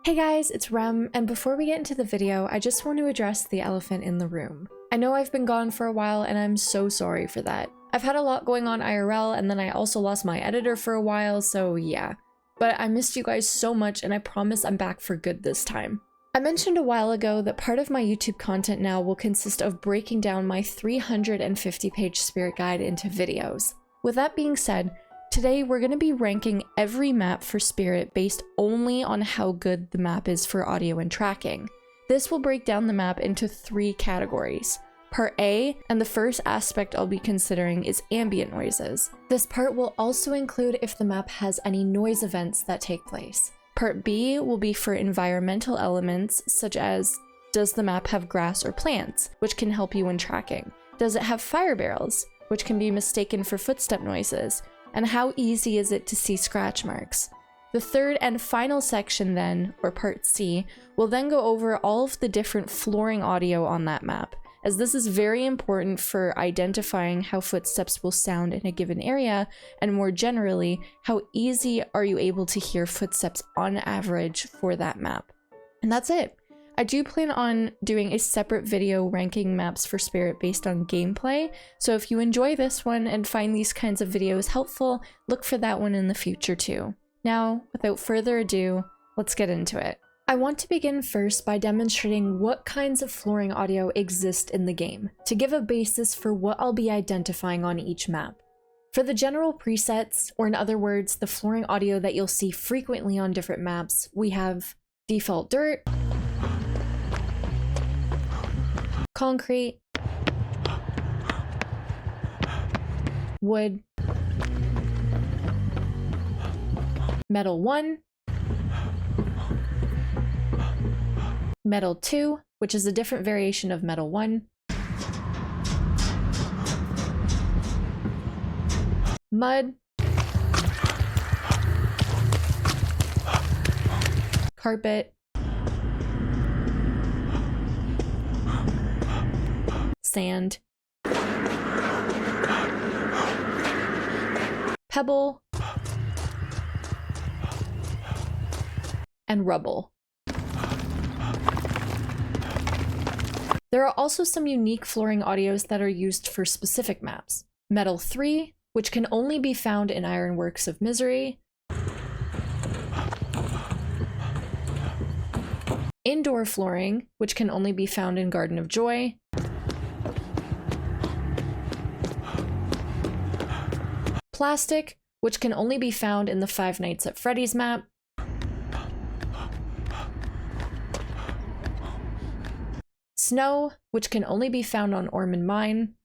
Hey guys, it's Rem, and before we get into the video, I just want to address the elephant in the room. I know I've been gone for a while and I'm so sorry for that. I've had a lot going on IRL and then I also lost my editor for a while, so yeah. But I missed you guys so much and I promise I'm back for good this time. I mentioned a while ago that part of my YouTube content now will consist of breaking down my 350-page spirit guide into videos. With that being said, today we're going to be ranking every map for spirit based only on how good the map is for audio and tracking. This will break down the map into 3 categories. Part A, and the first aspect I'll be considering, is ambient noises. This part will also include if the map has any noise events that take place. Part B will be for environmental elements, such as, does the map have grass or plants, which can help you when tracking? Does it have fire barrels, which can be mistaken for footstep noises? And how easy is it to see scratch marks? The third and final section then, or part C, will then go over all of the different flooring audio on that map, as this is very important for identifying how footsteps will sound in a given area, and more generally, how easy are you able to hear footsteps on average for that map. And that's it. I do plan on doing a separate video ranking maps for spirit based on gameplay, so if you enjoy this one and find these kinds of videos helpful, look for that one in the future too. Now, without further ado, let's get into it. I want to begin first by demonstrating what kinds of flooring audio exist in the game, to give a basis for what I'll be identifying on each map. For the general presets, or in other words, the flooring audio that you'll see frequently on different maps, we have default dirt, concrete, wood, metal 1, metal 2, which is a different variation of metal 1, mud, carpet, sand, pebble, and rubble. There are also some unique flooring audios that are used for specific maps. Metal 3, which can only be found in Ironworks of Misery, indoor flooring, which can only be found in Garden of Joy, plastic, which can only be found in the Five Nights at Freddy's map, snow, which can only be found on Ormond Mine,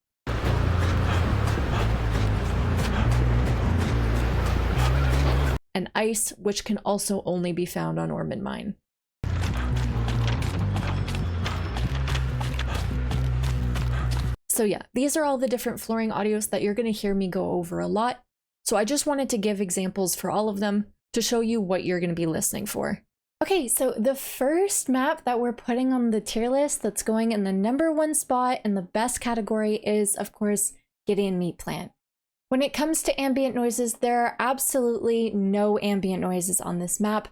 and ice, which can also only be found on Ormond Mine. So yeah, these are all the different flooring audios that you're going to hear me go over a lot. So I just wanted to give examples for all of them to show you what you're going to be listening for. Okay, so the first map that we're putting on the tier list that's going in the #1 spot in the best category is, of course, Gideon Meat Plant. When it comes to ambient noises, there are absolutely no ambient noises on this map.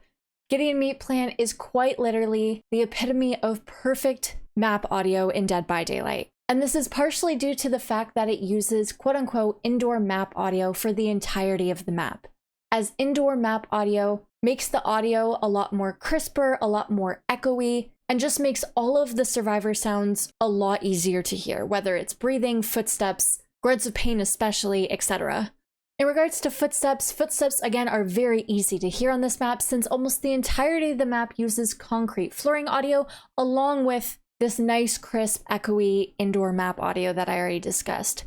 Gideon Meat Plant is quite literally the epitome of perfect map audio in Dead by Daylight. And this is partially due to the fact that it uses quote-unquote indoor map audio for the entirety of the map, as indoor map audio makes the audio a lot more crisper, a lot more echoey, and just makes all of the survivor sounds a lot easier to hear, whether it's breathing, footsteps, grunts of pain especially, etc. In regards to footsteps, footsteps again are very easy to hear on this map since almost the entirety of the map uses concrete flooring audio along with this nice, crisp, echoey indoor map audio that I already discussed.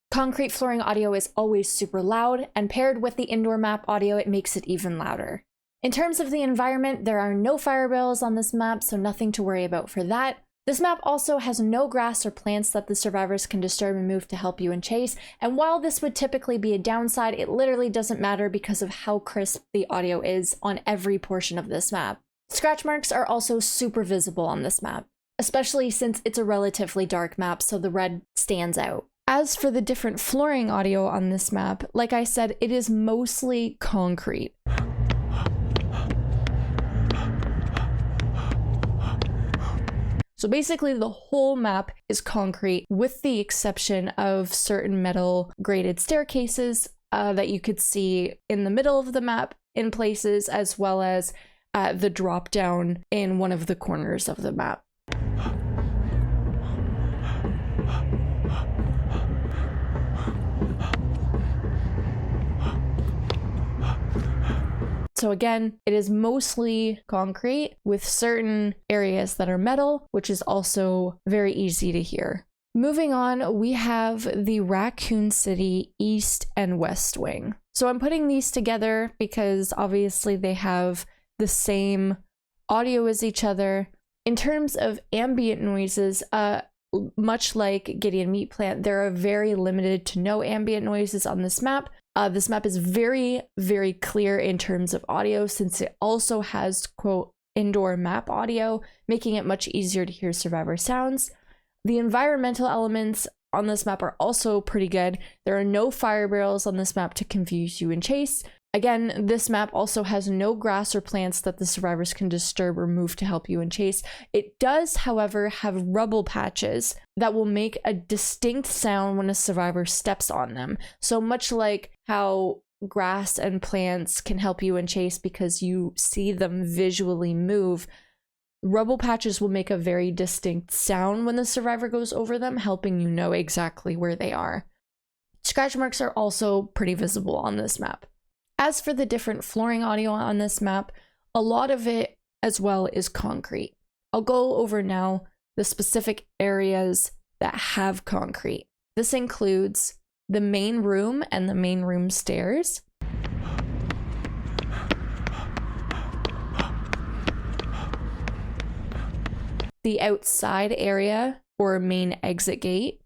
Concrete flooring audio is always super loud, and paired with the indoor map audio, it makes it even louder. In terms of the environment, there are no fire barrels on this map, so nothing to worry about for that. This map also has no grass or plants that the survivors can disturb and move to help you and chase, and while this would typically be a downside, it literally doesn't matter because of how crisp the audio is on every portion of this map. Scratch marks are also super visible on this map, especially since it's a relatively dark map, so the red stands out. As for the different flooring audio on this map, like I said, it is mostly concrete. So basically the whole map is concrete with the exception of certain metal graded staircases that you could see in the middle of the map in places, as well as the drop down in one of the corners of the map. So again, it is mostly concrete with certain areas that are metal, which is also very easy to hear. Moving on, we have the Raccoon City East and West Wing. So I'm putting these together because obviously they have the same audio as each other. In terms of ambient noises, much like Gideon Meat Plant, there are very limited to no ambient noises on this map. This map is very, very clear in terms of audio since it also has, quote, indoor map audio, making it much easier to hear survivor sounds. The environmental elements on this map are also pretty good. There are no fire barrels on this map to confuse you and chase. Again, this map also has no grass or plants that the survivors can disturb or move to help you and chase. It does, however, have rubble patches that will make a distinct sound when a survivor steps on them. So much like how grass and plants can help you and chase because you see them visually move, rubble patches will make a very distinct sound when the survivor goes over them, helping you know exactly where they are. Scratch marks are also pretty visible on this map. As for the different flooring audio on this map, a lot of it as well is concrete. I'll go over now the specific areas that have concrete. This includes the main room and the main room stairs, the outside area or main exit gate,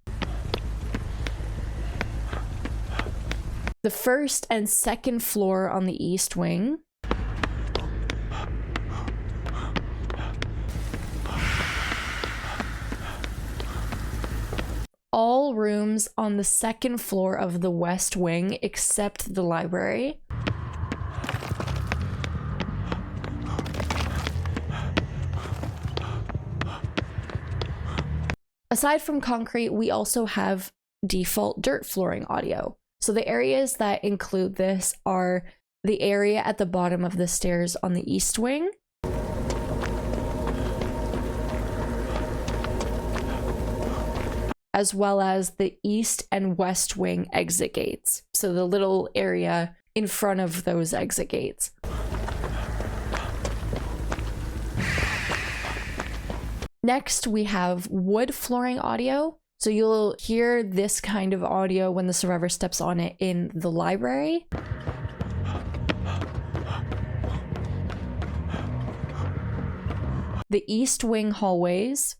the first and second floor on the east wing, all rooms on the second floor of the west wing except the library, aside from concrete, we also have default dirt flooring audio. So the areas that include this are the area at the bottom of the stairs on the east wing, as well as the east and west wing exit gates. So the little area in front of those exit gates. Next, we have wood flooring audio. So you'll hear this kind of audio when the survivor steps on it in the library, the east wing hallways,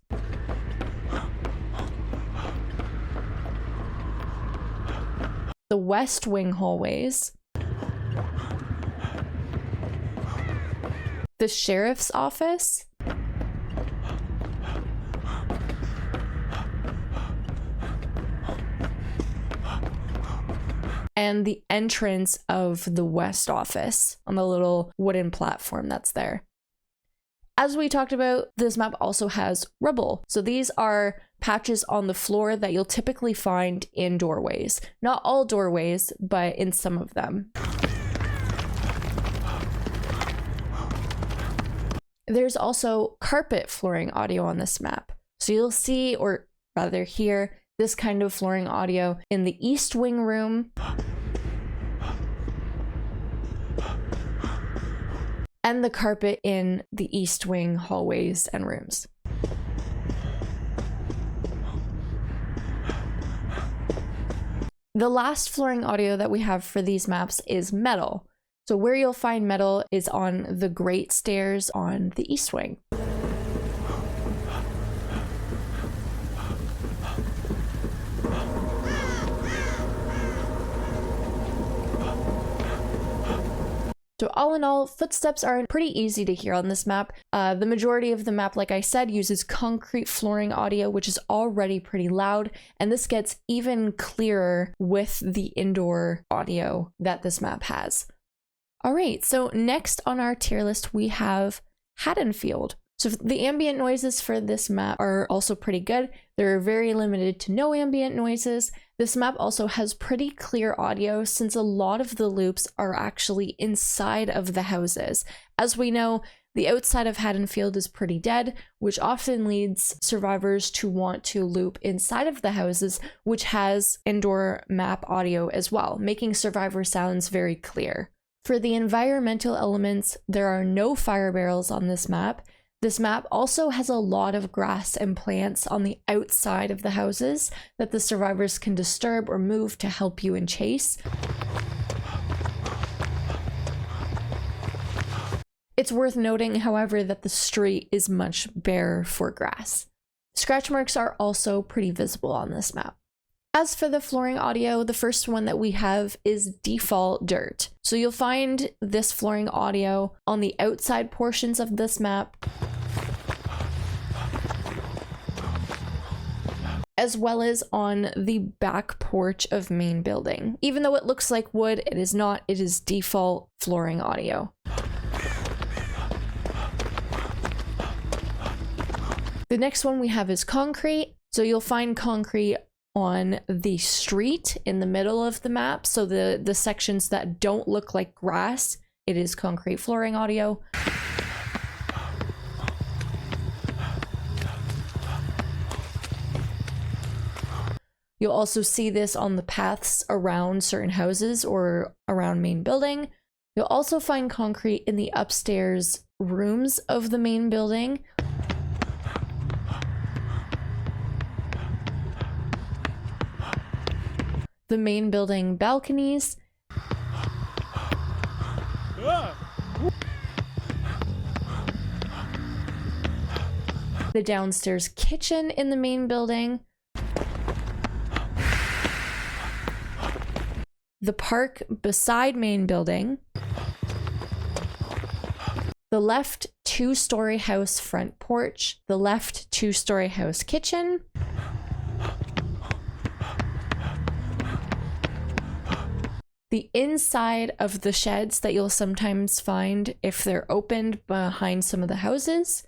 the west wing hallways, the sheriff's office, and the entrance of the west office on the little wooden platform that's there. As we talked about, this map also has rubble. So these are patches on the floor that you'll typically find in doorways. Not all doorways, but in some of them. There's also carpet flooring audio on this map. So you'll see, or rather hear, this kind of flooring audio in the east wing room and the carpet in the east wing hallways and rooms. The last flooring audio that we have for these maps is metal. So where you'll find metal is on the great stairs on the east wing. So all in all, footsteps are pretty easy to hear on this map. The majority of the map, like I said, uses concrete flooring audio, which is already pretty loud, and this gets even clearer with the indoor audio that this map has. All right, so next on our tier list, we have Haddonfield. So the ambient noises for this map are also pretty good. They're very limited to no ambient noises. This map also has pretty clear audio since a lot of the loops are actually inside of the houses. As we know, the outside of Haddonfield is pretty dead, which often leads survivors to want to loop inside of the houses, which has indoor map audio as well, making survivor sounds very clear. For the environmental elements, there are no fire barrels on this map. This map also has a lot of grass and plants on the outside of the houses that the survivors can disturb or move to help you in chase. It's worth noting, however, that the street is much barer for grass. Scratch marks are also pretty visible on this map. As for the flooring audio, the first one that we have is default dirt. So you'll find this flooring audio on the outside portions of this map, as well as on the back porch of main building. Even though it looks like wood, it is not. It is default flooring audio. The next one we have is concrete. So you'll find concrete on the street in the middle of the map. So the sections that don't look like grass, it is concrete flooring audio. You'll also see this on the paths around certain houses or around main building. You'll also find concrete in the upstairs rooms of the main building. The main building balconies. The downstairs kitchen in the main building. The park beside main building. The left 2-story house front porch. The left 2-story house kitchen. The inside of the sheds that you'll sometimes find if they're opened behind some of the houses.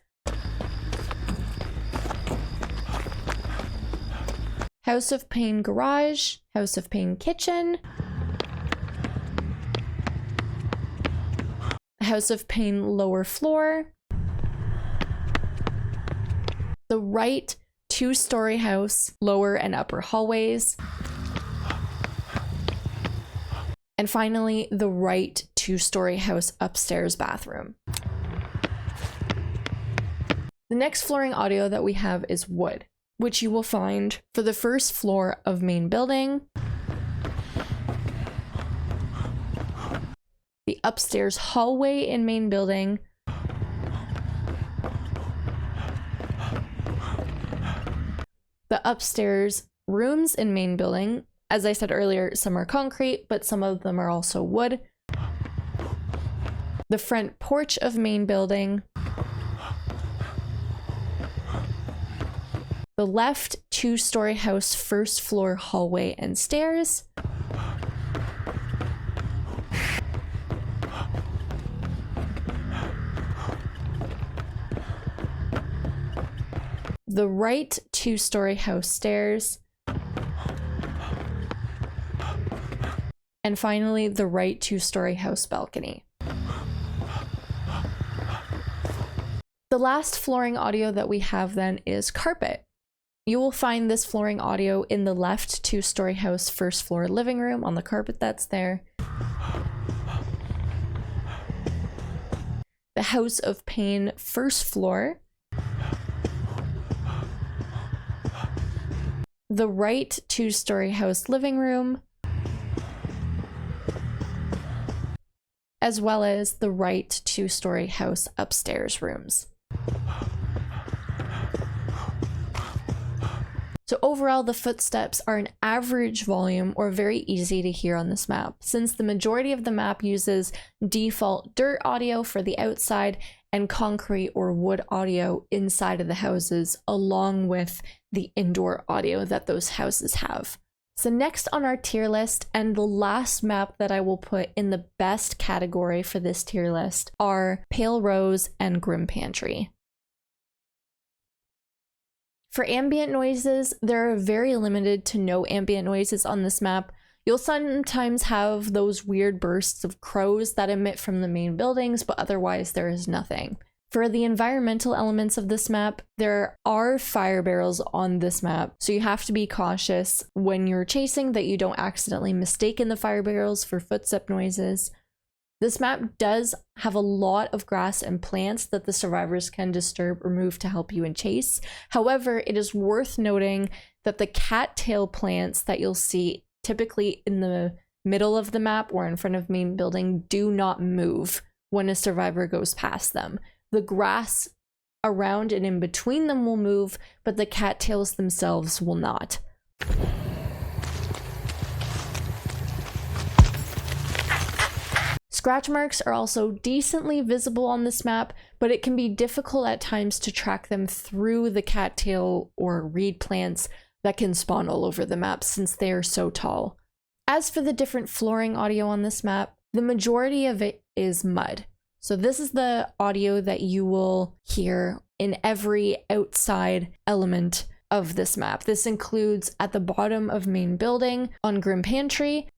House of Pain garage, House of Pain kitchen. House of Pain lower floor. The right 2-story house, lower and upper hallways. And finally, the right 2-story house upstairs bathroom. The next flooring audio that we have is wood, which you will find for the first floor of main building, the upstairs hallway in main building, the upstairs rooms in main building. As I said earlier, some are concrete, but some of them are also wood. The front porch of main building. The left 2-story house first floor hallway and stairs. The right 2-story house stairs. And finally, the right 2-story house balcony. The last flooring audio that we have then is carpet. You will find this flooring audio in the left 2-story house first floor living room on the carpet that's there. The House of Pain first floor. The right 2-story house living room. As well as the right 2-story house upstairs rooms. So overall, the footsteps are an average volume or very easy to hear on this map, since the majority of the map uses default dirt audio for the outside and concrete or wood audio inside of the houses, along with the indoor audio that those houses have. So next on our tier list, and the last map that I will put in the best category for this tier list, are Pale Rose and Grim Pantry. For ambient noises, there are very limited to no ambient noises on this map. You'll sometimes have those weird bursts of crows that emit from the main buildings, but otherwise there is nothing. For the environmental elements of this map, there are fire barrels on this map, so you have to be cautious when you're chasing that you don't accidentally mistake the fire barrels for footstep noises. This map does have a lot of grass and plants that the survivors can disturb or move to help you in chase. However, it is worth noting that the cattail plants that you'll see typically in the middle of the map or in front of main building do not move when a survivor goes past them. The grass around and in between them will move, but the cattails themselves will not. Scratch marks are also decently visible on this map, but it can be difficult at times to track them through the cattail or reed plants that can spawn all over the map since they are so tall. As for the different flooring audio on this map, the majority of it is mud. So this is the audio that you will hear in every outside element of this map. This includes at the bottom of main building on Pantry,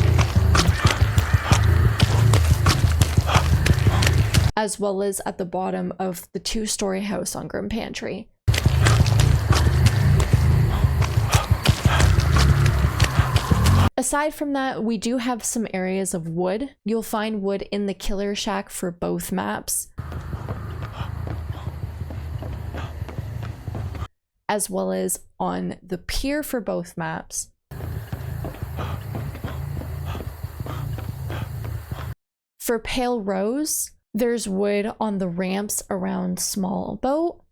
as well as at the bottom of the two-story house on Pantry. Aside from that, we do have some areas of wood. You'll find wood in the killer shack for both maps, as well as on the pier for both maps. For Pale Rose, there's wood on the ramps around Small Boat,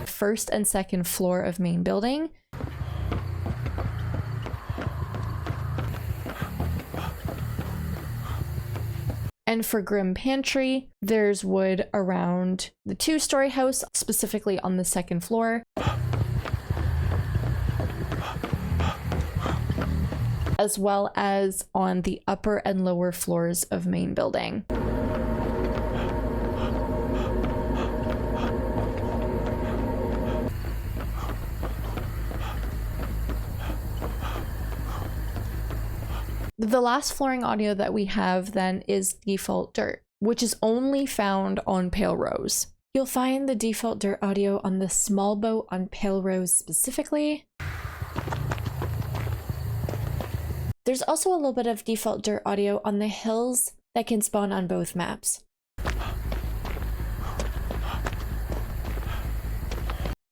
first and second floor of main building, and for Pantry, there's wood around the two-story house, specifically on the second floor, as well as on the upper and lower floors of main building. The last flooring audio that we have then is default dirt, which is only found on Pale Rose. You'll find the default dirt audio on the Small Boat on Pale Rose specifically. There's also a little bit of default dirt audio on the hills that can spawn on both maps.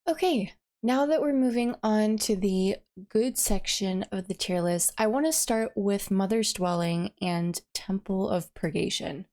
Okay, now that we're moving on to the good section of the tier list, I want to start with Mother's Dwelling and Temple of Purgation.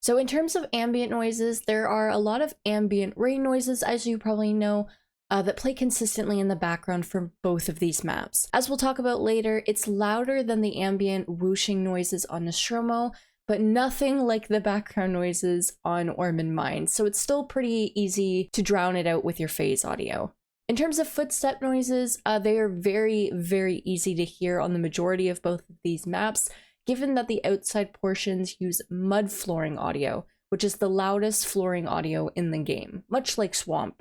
So in terms of ambient noises, there are a lot of ambient rain noises, as you probably know, that play consistently in the background for both of these maps. As we'll talk about later, it's louder than the ambient whooshing noises on Nostromo, but nothing like the background noises on Ormond Mine, so it's still pretty easy to drown it out with your phase audio. In terms of footstep noises, they are very, very easy to hear on the majority of both of these maps, given that the outside portions use mud flooring audio, which is the loudest flooring audio in the game, much like Swamp.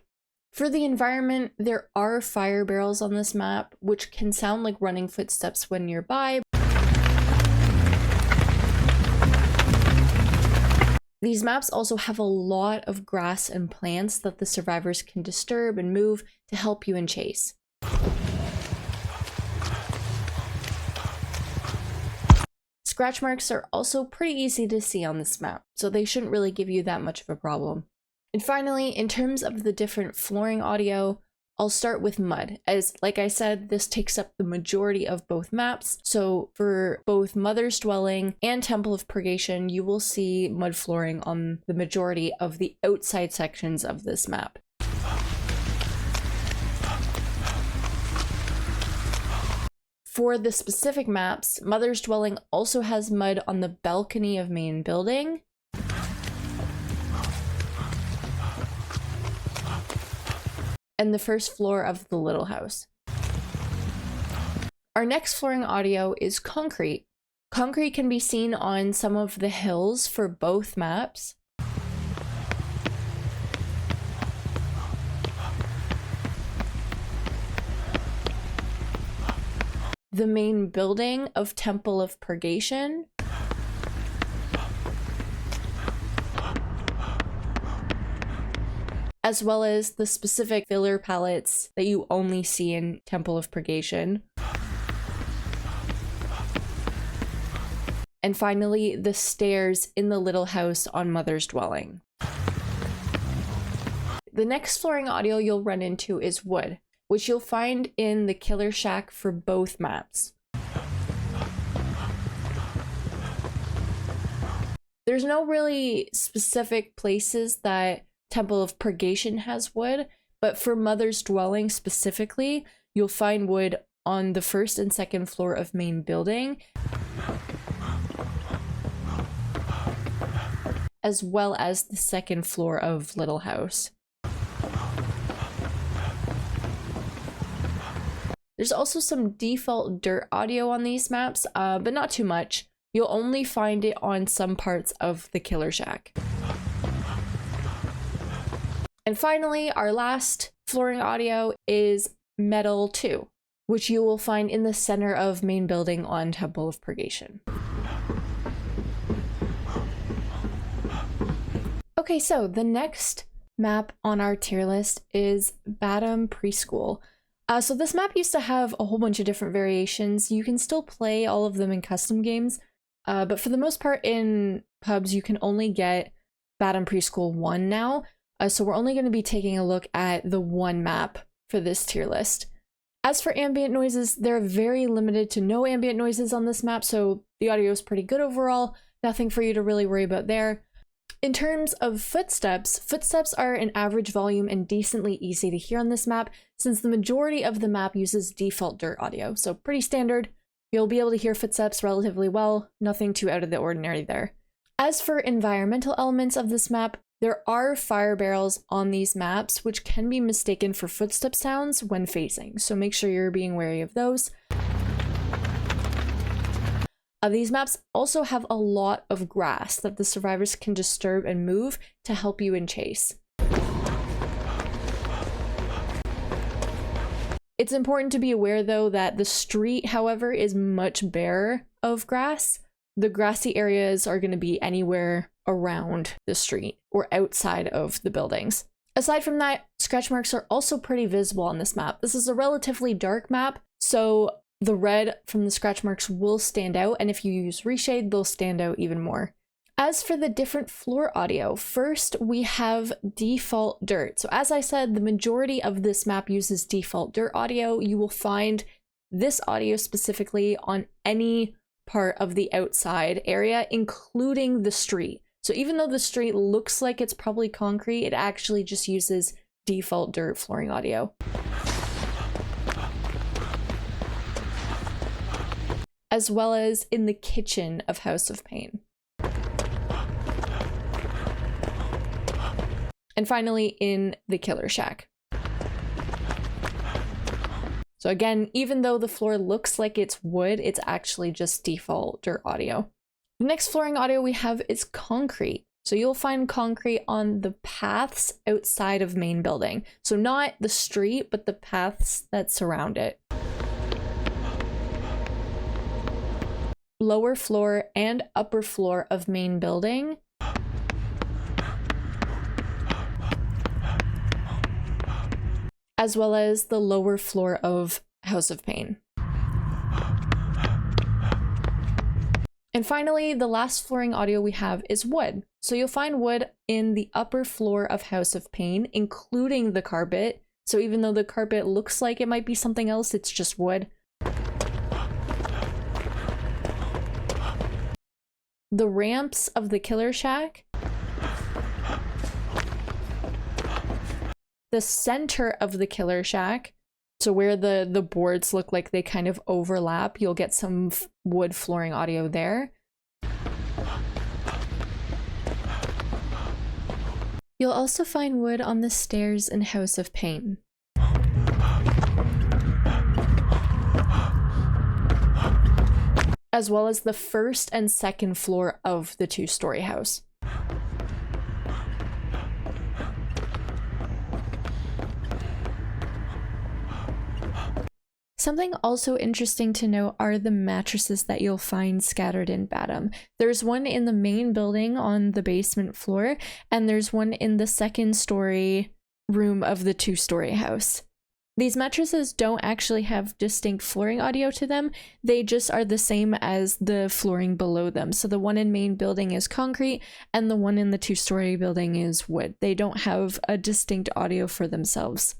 For the environment, there are fire barrels on this map, which can sound like running footsteps when nearby. These maps also have a lot of grass and plants that the survivors can disturb and move to help you in chase. Scratch marks are also pretty easy to see on this map, so they shouldn't really give you that much of a problem. And finally, in terms of the different flooring audio, I'll start with mud, as like I said, this takes up the majority of both maps. So for both Mother's Dwelling and Temple of Purgation, you will see mud flooring on the majority of the outside sections of this map. For the specific maps, Mother's Dwelling also has mud on the balcony of main building, and the first floor of the little house. Our next flooring audio is concrete. Concrete can be seen on some of the hills for both maps, the main building of Temple of Purgation, as well as the specific filler palettes that you only see in Temple of Purgation. And finally, the stairs in the little house on Mother's dwelling. The next flooring audio you'll run into is wood, which you'll find in the killer shack for both maps. There's no really specific places that Temple of Purgation has wood, but for Mother's dwelling specifically, you'll find wood on the first and second floor of main building, as well as the second floor of little house. There's also some default dirt audio on these maps, but not too much. You'll only find it on some parts of the killer shack. And finally, our last flooring audio is Metal 2, which you will find in the center of main building on Temple of Purgation. Okay, so the next map on our tier list is Badham Preschool. So this map used to have a whole bunch of different variations. You can still play all of them in custom games, but for the most part in pubs, you can only get Badham Preschool 1 now. So we're only going to be taking a look at the one map for this tier list. As for ambient noises, they're very limited to no ambient noises on this map, so the audio is pretty good overall. Nothing for you to really worry about there. In terms of footsteps, footsteps are an average volume and decently easy to hear on this map, since the majority of the map uses default dirt audio, so pretty standard. You'll be able to hear footsteps relatively well, nothing too out of the ordinary there. As for environmental elements of this map, there are fire barrels on these maps, which can be mistaken for footstep sounds when facing, so make sure you're being wary of those. These maps also have a lot of grass that the survivors can disturb and move to help you in chase. It's important to be aware though that the street, however, is much barer of grass. The grassy areas are going to be anywhere around the street or outside of the buildings. Aside from that, scratch marks are also pretty visible on this map. This is a relatively dark map, so the red from the scratch marks will stand out, and if you use reshade, they'll stand out even more. As for the different floor audio, first we have default dirt. So as I said, the majority of this map uses default dirt audio. You will find this audio specifically on any part of the outside area, including the street. So even though the street looks like it's probably concrete, it actually just uses default dirt flooring audio. As well as in the kitchen of House of Pain. And finally, in the killer shack. So again, even though the floor looks like it's wood, it's actually just default dirt audio. The next flooring audio we have is concrete. So you'll find concrete on the paths outside of main building. So not the street, but the paths that surround it. Lower floor and upper floor of main building. As well as the lower floor of House of Pain. And finally, the last flooring audio we have is wood. So you'll find wood in the upper floor of House of Pain, including the carpet. So even though the carpet looks like it might be something else, it's just wood. The ramps of the killer shack. The center of the killer shack, so where the boards look like they kind of overlap, you'll get some wood flooring audio there. You'll also find wood on the stairs in House of Pain. As well as the first and second floor of the two-story house. Something also interesting to note are the mattresses that you'll find scattered in Badham. There's one in the main building on the basement floor, and there's one in the second story room of the 2-story house. These mattresses don't actually have distinct flooring audio to them, they just are the same as the flooring below them. So the one in main building is concrete, and the one in the 2-story building is wood. They don't have a distinct audio for themselves.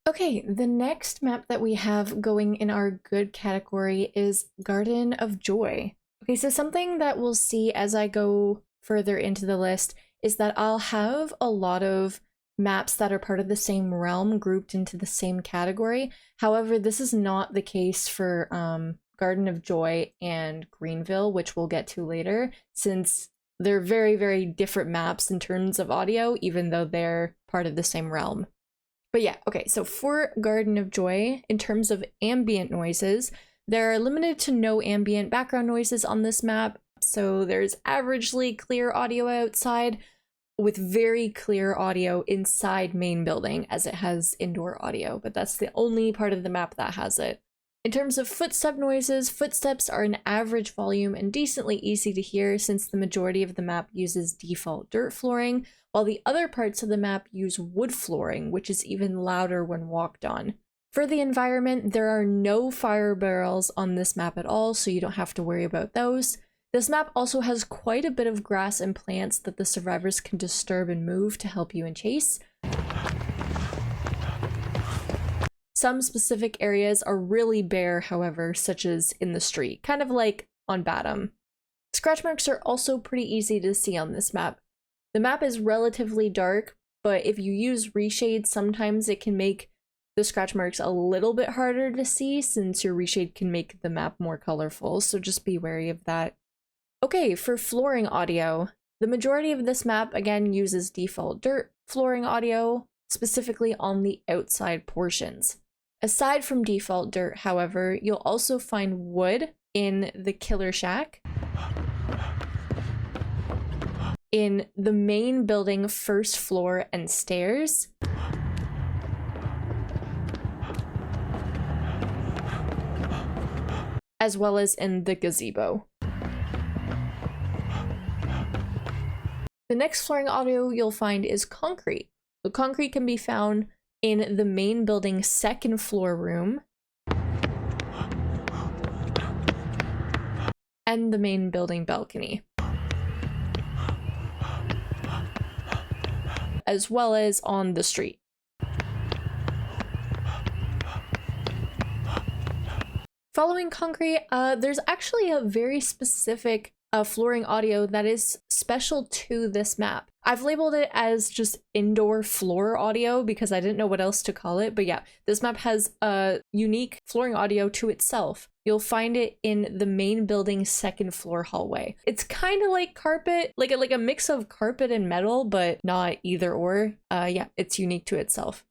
Okay, the next map that we have going in our good category is Garden of Joy. Okay, so something that we'll see as I go further into the list is that I'll have a lot of maps that are part of the same realm grouped into the same category. However, this is not the case for Garden of Joy and Greenville, which we'll get to later, since they're very, very different maps in terms of audio, even though they're part of the same realm. But yeah, okay, so for Garden of Joy, in terms of ambient noises, there are limited to no ambient background noises on this map. So there's averagely clear audio outside with very clear audio inside main building, as it has indoor audio, but that's the only part of the map that has it. In terms of footstep noises, footsteps are an average volume and decently easy to hear since the majority of the map uses default dirt flooring, while the other parts of the map use wood flooring, which is even louder when walked on. For the environment, there are no fire barrels on this map at all, so you don't have to worry about those. This map also has quite a bit of grass and plants that the survivors can disturb and move to help you in chase. Some specific areas are really bare, however, such as in the street, kind of like on Badham. Scratch marks are also pretty easy to see on this map. The map is relatively dark, but if you use reshade, sometimes it can make the scratch marks a little bit harder to see since your reshade can make the map more colorful, so just be wary of that. Okay, for flooring audio, the majority of this map again uses default dirt flooring audio, specifically on the outside portions. Aside from default dirt, however, you'll also find wood in the killer shack, in the main building first floor and stairs, as well as in the gazebo. The next flooring audio you'll find is concrete. So concrete can be found in the main building second floor room and the main building balcony, as well as on the street. Following concrete, there's actually a very specific flooring audio that is special to this map. I've labeled it as just indoor floor audio because I didn't know what else to call it, but yeah, this map has a unique flooring audio to itself. You'll find it in the main building's second floor hallway. It's kind of like carpet, like a mix of carpet and metal, but not either or. Yeah, it's unique to itself.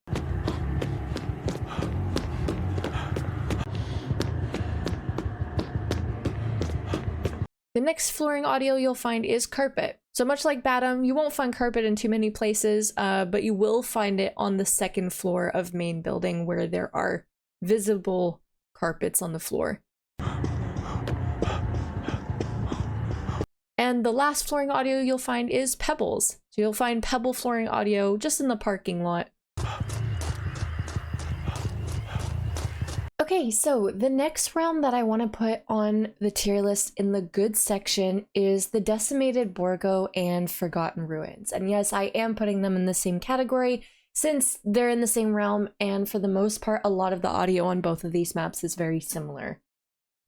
The next flooring audio you'll find is carpet. So much like Badham, you won't find carpet in too many places, but you will find it on the second floor of main building where there are visible carpets on the floor. And the last flooring audio you'll find is pebbles. So you'll find pebble flooring audio just in the parking lot. Okay, so the next realm that I want to put on the tier list in the good section is the Decimated Borgo and Forgotten Ruins. And yes, I am putting them in the same category since they're in the same realm, and for the most part, a lot of the audio on both of these maps is very similar.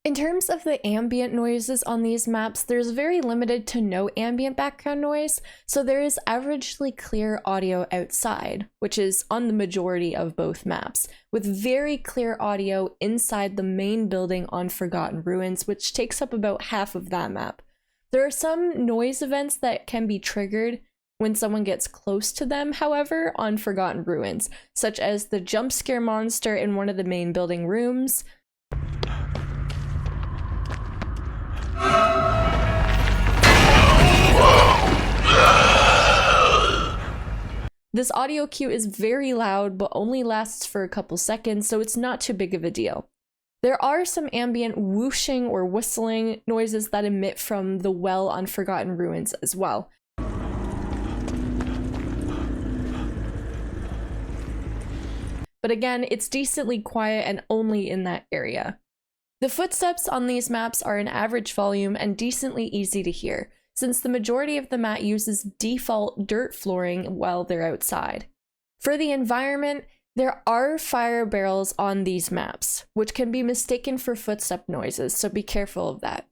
In terms of the ambient noises on these maps, there's very limited to no ambient background noise, so there is averagely clear audio outside, which is on the majority of both maps, with very clear audio inside the main building on Forgotten Ruins, which takes up about half of that map. There are some noise events that can be triggered when someone gets close to them, however, on Forgotten Ruins, such as the jump scare monster in one of the main building rooms, This audio cue is very loud, but only lasts for a couple seconds, so it's not too big of a deal. There are some ambient whooshing or whistling noises that emit from the well on Forgotten Ruins as well. But again, it's decently quiet and only in that area. The footsteps on these maps are an average volume and decently easy to hear, since the majority of the map uses default dirt flooring while they're outside. For the environment, there are fire barrels on these maps, which can be mistaken for footstep noises, so be careful of that.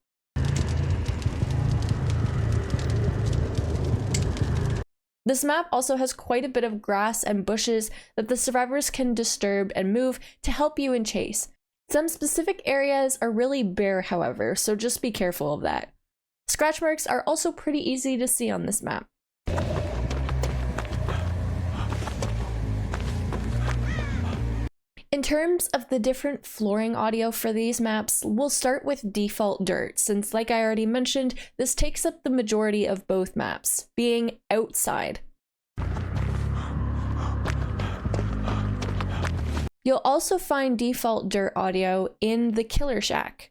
This map also has quite a bit of grass and bushes that the survivors can disturb and move to help you in chase. Some specific areas are really bare, however, so just be careful of that. Scratch marks are also pretty easy to see on this map. In terms of the different flooring audio for these maps, we'll start with default dirt, since like I already mentioned, this takes up the majority of both maps, being outside. You'll also find default dirt audio in the Killer Shack.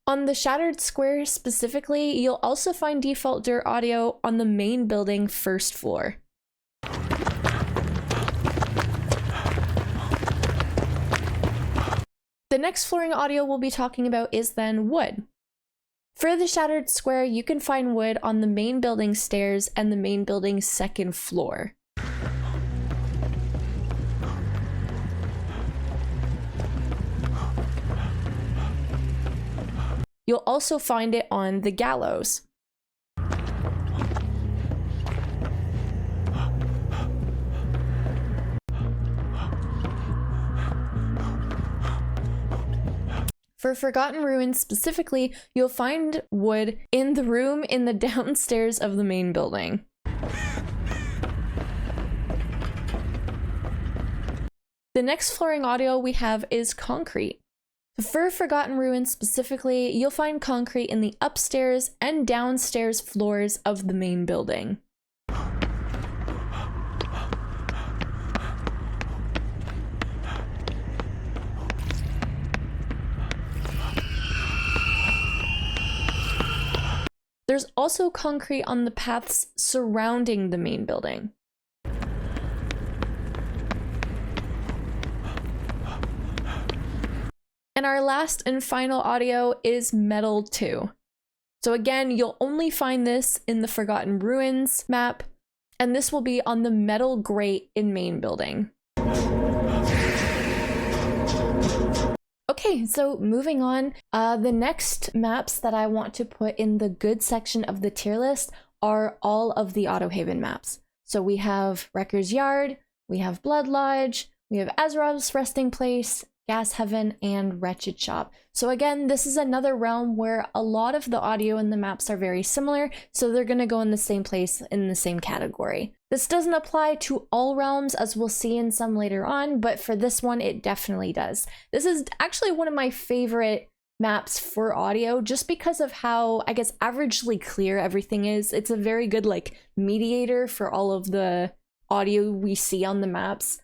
On the Shattered Square specifically, you'll also find default dirt audio on the main building first floor. The next flooring audio we'll be talking about is then wood. For the Shattered Square, you can find wood on the main building stairs and the main building's second floor. You'll also find it on the gallows. For Forgotten Ruins specifically, you'll find wood in the room in the downstairs of the main building. The next flooring audio we have is concrete. For Forgotten Ruins specifically, you'll find concrete in the upstairs and downstairs floors of the main building. There's also concrete on the paths surrounding the main building. And our last and final audio is metal 2. So again, you'll only find this in the Forgotten Ruins map, and this will be on the metal grate in main building. Okay, so moving on, the next maps that I want to put in the good section of the tier list are all of the Autohaven maps. So we have Wrecker's Yard, we have Blood Lodge, we have Azrov's Resting Place, Gas Heaven, and Wretched Shop. So again, this is another realm where a lot of the audio and the maps are very similar, so they're going to go in the same place in the same category. This doesn't apply to all realms, as we'll see in some later on, but for this one, it definitely does. This is actually one of my favorite maps for audio, just because of how, I guess, averagely clear everything is. It's a very good, like, mediator for all of the audio we see on the maps.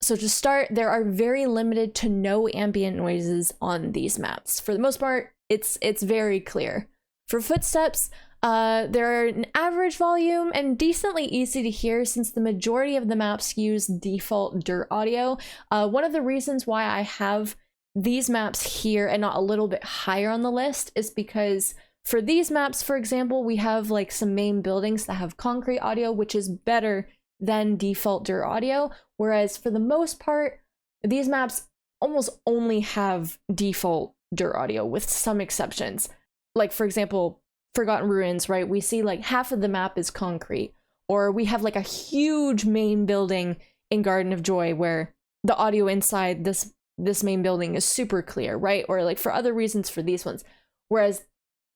So to start, there are very limited to no ambient noises on these maps. For the most part, it's very clear. For footsteps, they're an average volume and decently easy to hear, since the majority of the maps use default dirt audio. One of the reasons why I have these maps here and not a little bit higher on the list is because for these maps, for example, we have like some main buildings that have concrete audio, which is better than default dirt audio, whereas for the most part, these maps almost only have default dirt audio with some exceptions. Like, for example, Forgotten Ruins, right? We see like half of the map is concrete, or we have like a huge main building in Garden of Joy where the audio inside this main building is super clear, right? Or like for other reasons for these ones. Whereas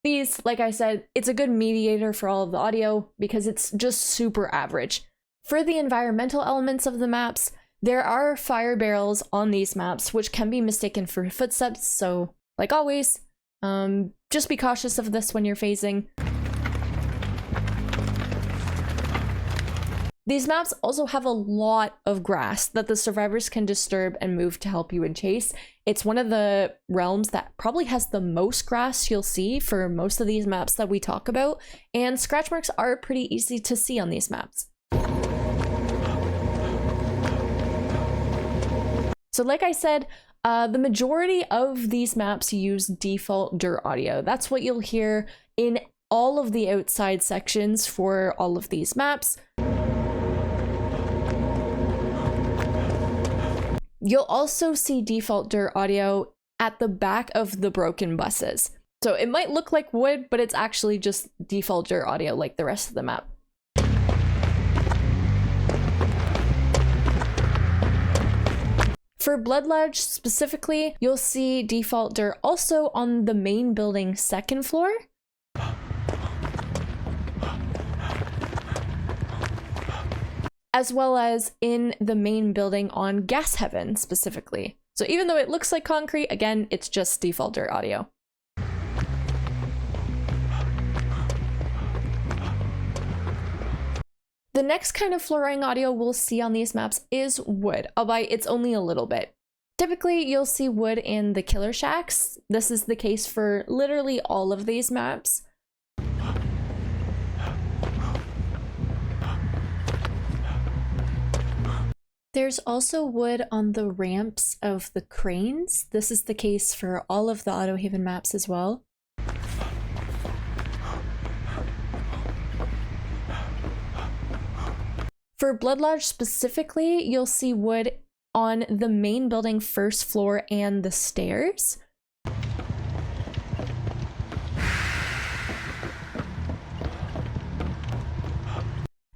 these, like I said, it's a good mediator for all of the audio because it's just super average. For the environmental elements of the maps, there are fire barrels on these maps, which can be mistaken for footsteps, so like always, just be cautious of this when you're phasing. These maps also have a lot of grass that the survivors can disturb and move to help you in chase. It's one of the realms that probably has the most grass you'll see for most of these maps that we talk about, and scratch marks are pretty easy to see on these maps. So like I said, the majority of these maps use default dirt audio. That's what you'll hear in all of the outside sections for all of these maps. You'll also see default dirt audio at the back of the broken buses. So it might look like wood, but it's actually just default dirt audio like the rest of the map. For Blood Lodge specifically, you'll see default dirt also on the main building second floor. As well as in the main building on Gas Heaven specifically. So even though it looks like concrete, again, it's just default dirt audio. The next kind of flooring audio we'll see on these maps is wood, albeit it's only a little bit. Typically, you'll see wood in the killer shacks. This is the case for literally all of these maps. There's also wood on the ramps of the cranes. This is the case for all of the Autohaven maps as well. For Blood Lodge specifically, you'll see wood on the main building first floor and the stairs.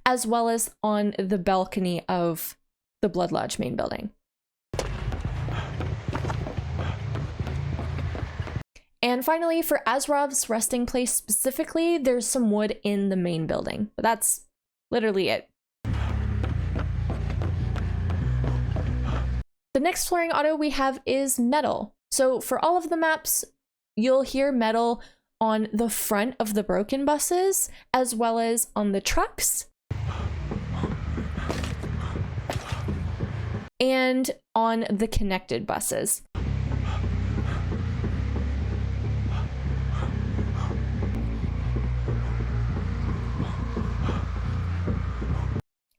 As well as on the balcony of the Blood Lodge main building. And finally, for Azrov's resting place specifically, there's some wood in the main building, but that's literally it. The next flooring audio we have is metal. So for all of the maps, you'll hear metal on the front of the broken buses, as well as on the trucks, and on the connected buses.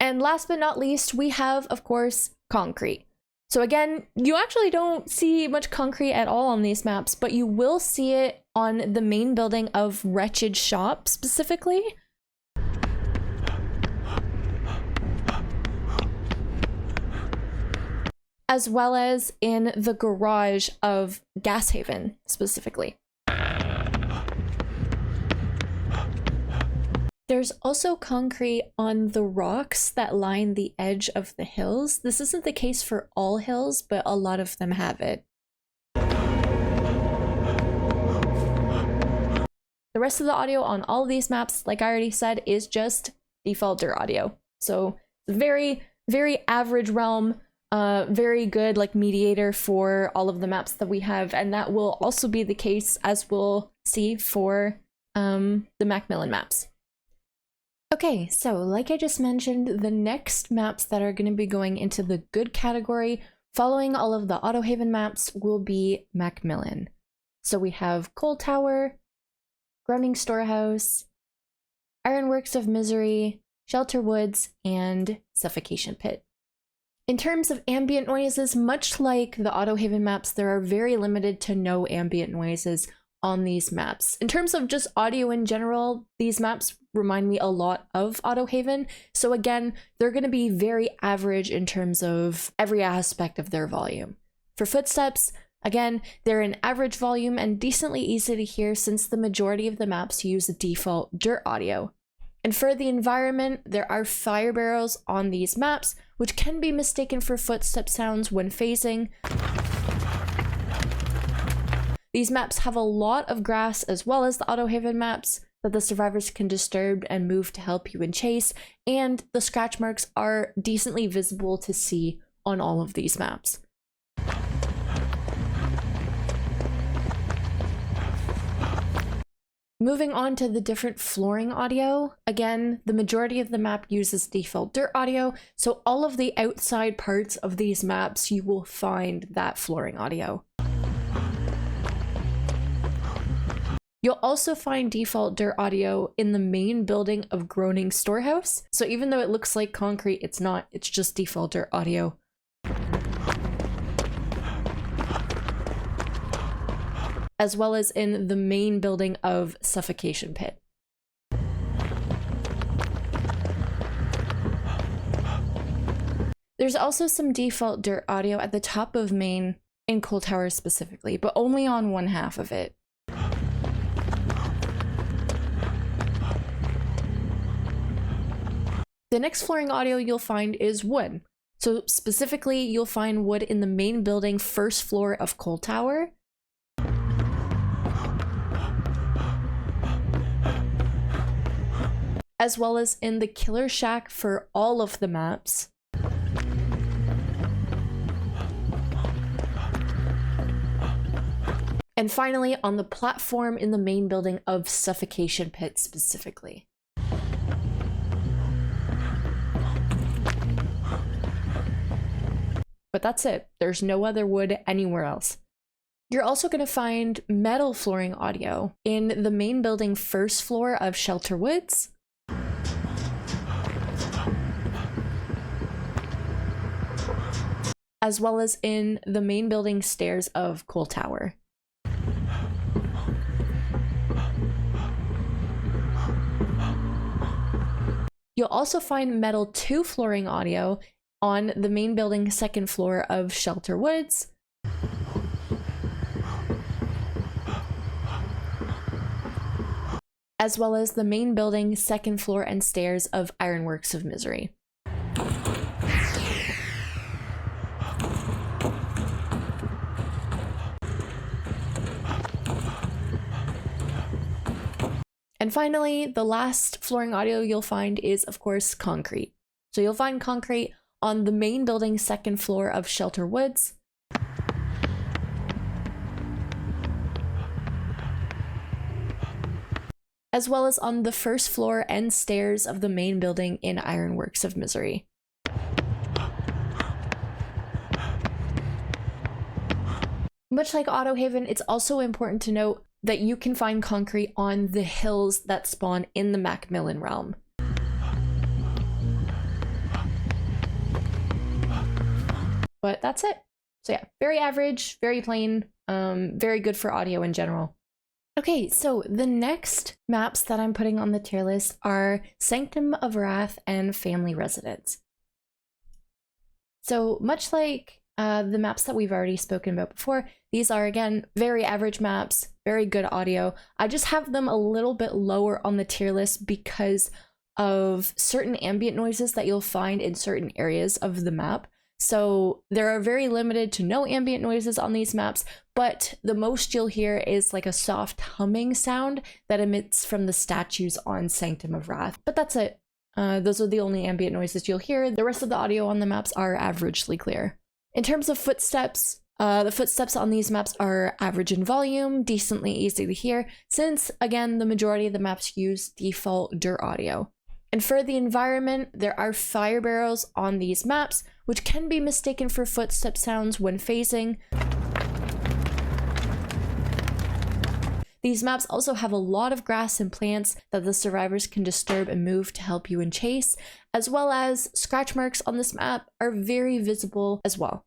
And last but not least, we have, of course, concrete. So again, you actually don't see much concrete at all on these maps, but you will see it on the main building of Wretched Shop specifically. As well as in the garage of Gas Haven specifically. There's also concrete on the rocks that line the edge of the hills. This isn't the case for all hills, but a lot of them have it. The rest of the audio on all of these maps, like I already said, is just default dirt audio. So very, very average realm. Very good like mediator for all of the maps that we have, and that will also be the case as we'll see for the Macmillan maps. Okay, so like I just mentioned, the next maps that are going to be going into the good category following all of the Autohaven maps will be Macmillan. So we have Coal Tower, Groaning Storehouse, Ironworks of Misery, Shelter Woods, and Suffocation Pit. In terms of ambient noises, much like the Autohaven maps, there are very limited to no ambient noises on these maps. In terms of just audio in general, these maps remind me a lot of Autohaven. So again, they're going to be very average in terms of every aspect of their volume. For footsteps, again, they're an average volume and decently easy to hear since the majority of the maps use the default dirt audio. And for the environment, there are fire barrels on these maps, which can be mistaken for footstep sounds when phasing. These maps have a lot of grass as well as the Autohaven maps that the survivors can disturb and move to help you in chase, and the scratch marks are decently visible to see on all of these maps. Moving on to the different flooring audio, again, the majority of the map uses default dirt audio, so all of the outside parts of these maps you will find that flooring audio. You'll also find default dirt audio in the main building of Groaning Storehouse, so even though it looks like concrete, it's not, it's just default dirt audio. As well as in the main building of Suffocation Pit. There's also some default dirt audio at the top of main in Coal Tower specifically, but only on one half of it. The next flooring audio you'll find is wood. So specifically, you'll find wood in the main building first floor of Coal Tower, as well as in the Killer Shack for all of the maps. And finally, on the platform in the main building of Suffocation Pit specifically. But that's it. There's no other wood anywhere else. You're also going to find metal flooring audio in the main building first floor of Shelter Woods, as well as in the main building stairs of Coal Tower. You'll also find metal 2 flooring audio on the main building second floor of Shelter Woods, as well as the main building second floor and stairs of Ironworks of Misery. And finally, the last flooring audio you'll find is, of course, concrete. So you'll find concrete on the main building second floor of Shelter Woods, as well as on the first floor and stairs of the main building in Ironworks of Misery. Much like Autohaven, it's also important to note that you can find concrete on the hills that spawn in the Macmillan realm. But that's it. So yeah, very average, very plain, very good for audio in general. Okay, so the next maps that I'm putting on the tier list are Sanctum of Wrath and Family Residence. So much like the maps that we've already spoken about before, these are, again, very average maps, very good audio. I just have them a little bit lower on the tier list because of certain ambient noises that you'll find in certain areas of the map. So there are very limited to no ambient noises on these maps, but the most you'll hear is like a soft humming sound that emits from the statues on Sanctum of Wrath. But that's it. Those are the only ambient noises you'll hear. The rest of the audio on the maps are averagely clear. In terms of footsteps, the footsteps on these maps are average in volume, decently easy to hear, since, again, the majority of the maps use default dirt audio. And for the environment, there are fire barrels on these maps, which can be mistaken for footstep sounds when phasing. These maps also have a lot of grass and plants that the survivors can disturb and move to help you in chase, as well as scratch marks on this map are very visible as well.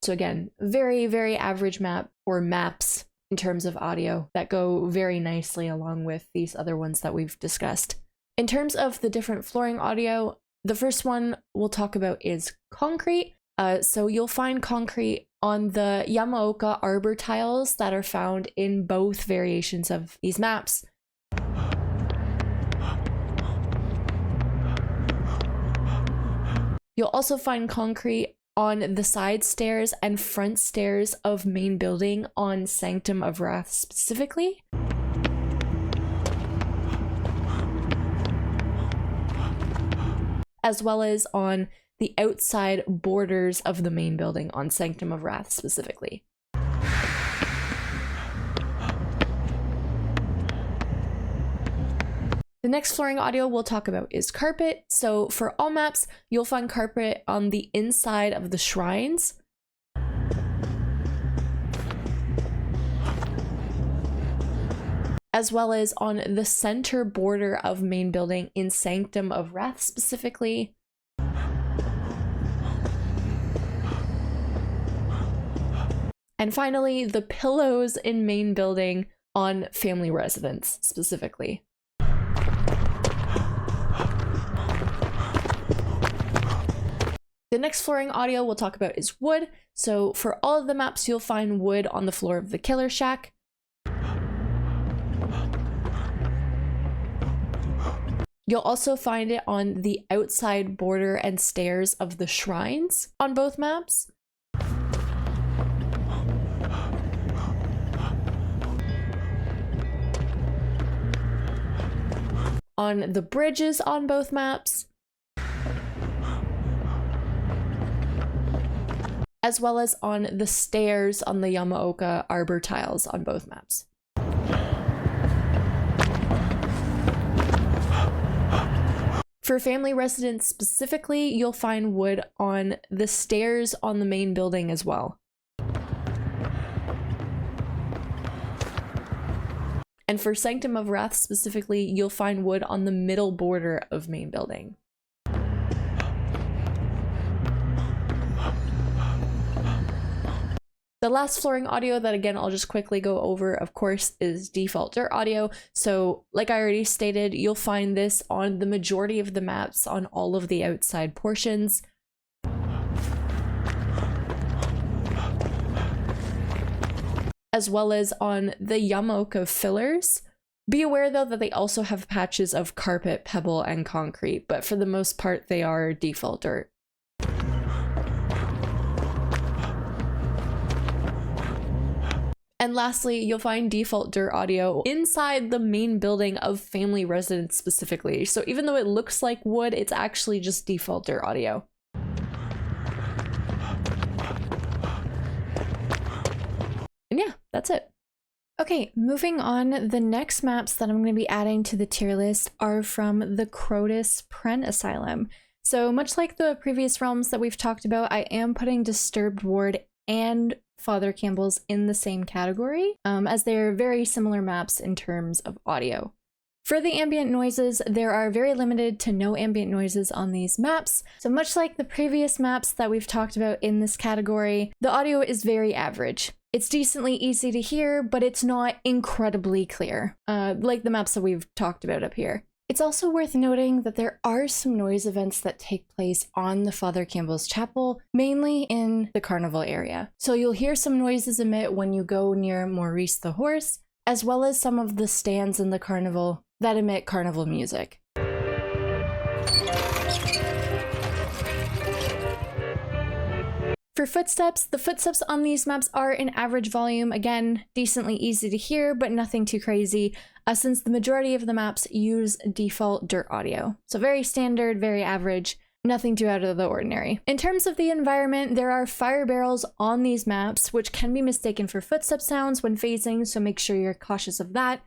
So again, very, very average map, or maps, in terms of audio that go very nicely along with these other ones that we've discussed. In terms of the different flooring audio, the first one we'll talk about is concrete. So you'll find concrete on the Yamaoka arbor tiles that are found in both variations of these maps. You'll also find concrete on the side stairs and front stairs of main building on Sanctum of Wrath specifically. As well as on the outside borders of the main building on Sanctum of Wrath specifically. The next flooring audio we'll talk about is carpet. So for all maps, you'll find carpet on the inside of the shrines, as well as on the center border of main building in Sanctum of Wrath specifically. And finally, the pillows in main building on family residence specifically. The next flooring audio we'll talk about is wood. So for all of the maps, you'll find wood on the floor of the killer shack. You'll also find it on the outside border and stairs of the shrines on both maps. On the bridges on both maps, as well as on the stairs on the Yamaoka arbor tiles on both maps. For family residence specifically, you'll find wood on the stairs on the main building as well. And for Sanctum of Wrath specifically, you'll find wood on the middle border of main building. The last flooring audio that, again, I'll just quickly go over, of course, is default dirt audio. So like I already stated, you'll find this on the majority of the maps on all of the outside portions. As well as on the Yamaoka fillers. Be aware though that they also have patches of carpet, pebble, and concrete, but for the most part they are default dirt. And lastly, you'll find default dirt audio inside the main building of family residence specifically. So even though it looks like wood, it's actually just default dirt audio. And yeah, that's it. Okay, moving on, the next maps that I'm going to be adding to the tier list are from the Crotus Pren Asylum. So much like the previous realms that we've talked about, I am putting Disturbed Ward and Father Campbell's in the same category, as they're very similar maps in terms of audio. For the ambient noises, there are very limited to no ambient noises on these maps. So much like the previous maps that we've talked about in this category, the audio is very average. It's decently easy to hear, but it's not incredibly clear, like the maps that we've talked about up here. It's also worth noting that there are some noise events that take place on the Father Campbell's Chapel, mainly in the carnival area. So you'll hear some noises emit when you go near Maurice the Horse, as well as some of the stands in the carnival that emit carnival music. For footsteps, the footsteps on these maps are in average volume, again, decently easy to hear, but nothing too crazy, since the majority of the maps use default dirt audio. So very standard, very average, nothing too out of the ordinary. In terms of the environment, there are fire barrels on these maps, which can be mistaken for footstep sounds when phasing, so make sure you're cautious of that.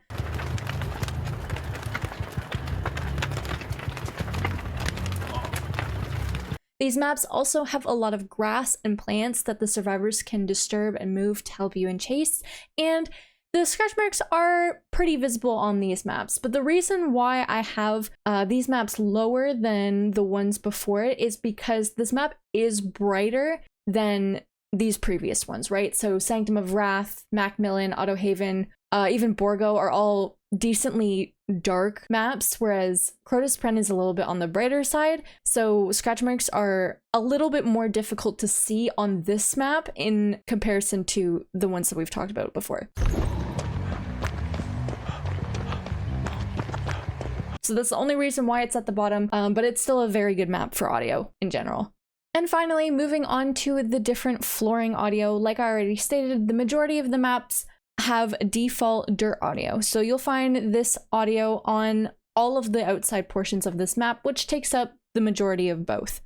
These maps also have a lot of grass and plants that the survivors can disturb and move to help you in chase, and the scratch marks are pretty visible on these maps. But the reason why I have these maps lower than the ones before it is because this map is brighter than these previous ones, right? So Sanctum of Wrath, Macmillan, Autohaven, even Borgo are all decently dark maps, whereas Crotus Pren is a little bit on the brighter side, so scratch marks are a little bit more difficult to see on this map in comparison to the ones that we've talked about before. So that's the only reason why it's at the bottom, but it's still a very good map for audio in general. And finally, moving on to the different flooring audio, like I already stated, the majority of the maps have default dirt audio. So you'll find this audio on all of the outside portions of this map, which takes up the majority of both.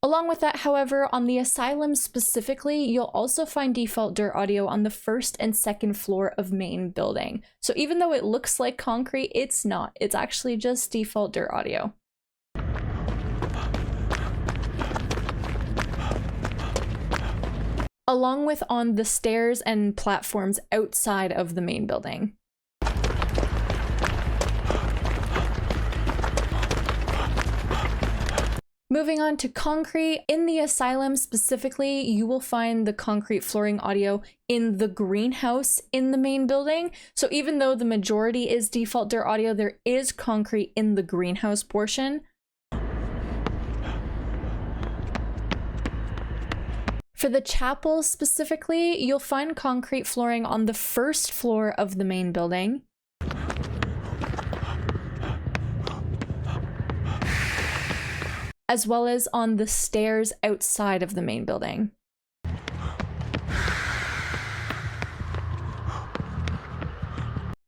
A Along with that, however, on the asylum specifically, you'll also find default dirt audio on the first and second floor of main building. So even though it looks like concrete, it's not. It's actually just default dirt audio. Along with on the stairs and platforms outside of the main building. Moving on to concrete, in the asylum specifically, you will find the concrete flooring audio in the greenhouse in the main building. So even though the majority is default dirt audio, there is concrete in the greenhouse portion. For the chapel specifically, you'll find concrete flooring on the first floor of the main building. As well as on the stairs outside of the main building.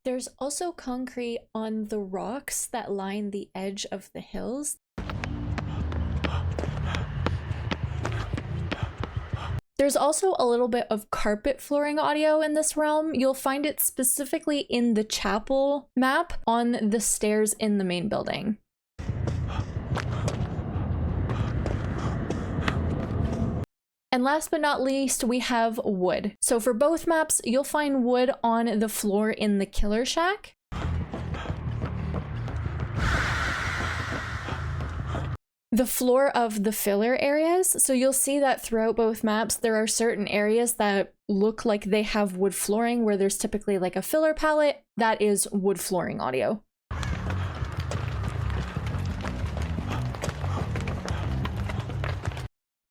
There's also concrete on the rocks that line the edge of the hills. There's also a little bit of carpet flooring audio in this realm. You'll find it specifically in the chapel map on the stairs in the main building. And last but not least, we have wood. So for both maps, you'll find wood on the floor in the killer shack. The floor of the filler areas. So you'll see that throughout both maps, there are certain areas that look like they have wood flooring where there's typically like a filler palette. That is wood flooring audio.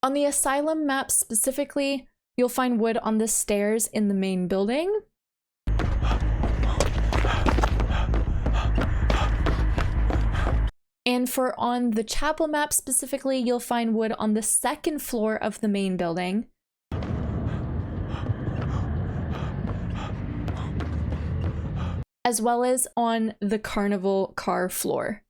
On the asylum map specifically, you'll find wood on the stairs in the main building. And for on the chapel map specifically, you'll find wood on the second floor of the main building. As well as on the carnival car floor.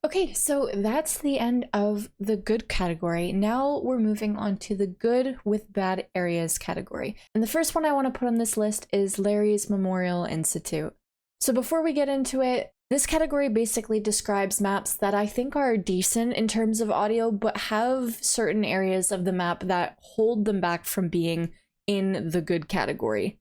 Okay, so that's the end of the good category. Now we're moving on to the good with bad areas category. And the first one I want to put on this list is Lery's Memorial Institute. So before we get into it, this category basically describes maps that I think are decent in terms of audio, but have certain areas of the map that hold them back from being in the good category.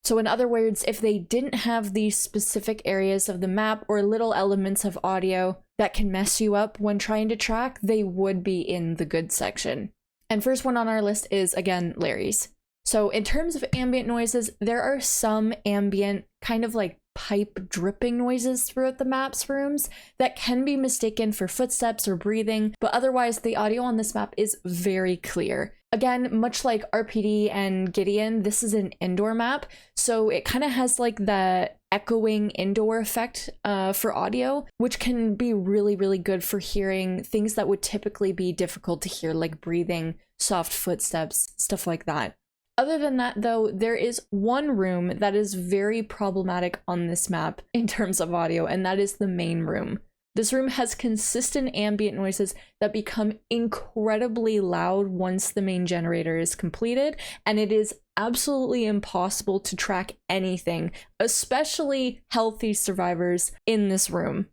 So in other words, if they didn't have these specific areas of the map or little elements of audio that can mess you up when trying to track, they would be in the good section. And first one on our list is, again, Lery's. So in terms of ambient noises, there are some ambient kind of like pipe dripping noises throughout the map's rooms that can be mistaken for footsteps or breathing, but otherwise the audio on this map is very clear. Again, much like RPD and Gideon, this is an indoor map, so it kind of has like the echoing indoor effect for audio, which can be really, really good for hearing things that would typically be difficult to hear, like breathing, soft footsteps, stuff like that. Other than that, though, there is one room that is very problematic on this map in terms of audio, and that is the main room. This room has consistent ambient noises that become incredibly loud once the main generator is completed, and it is absolutely impossible to track anything, especially healthy survivors, in this room.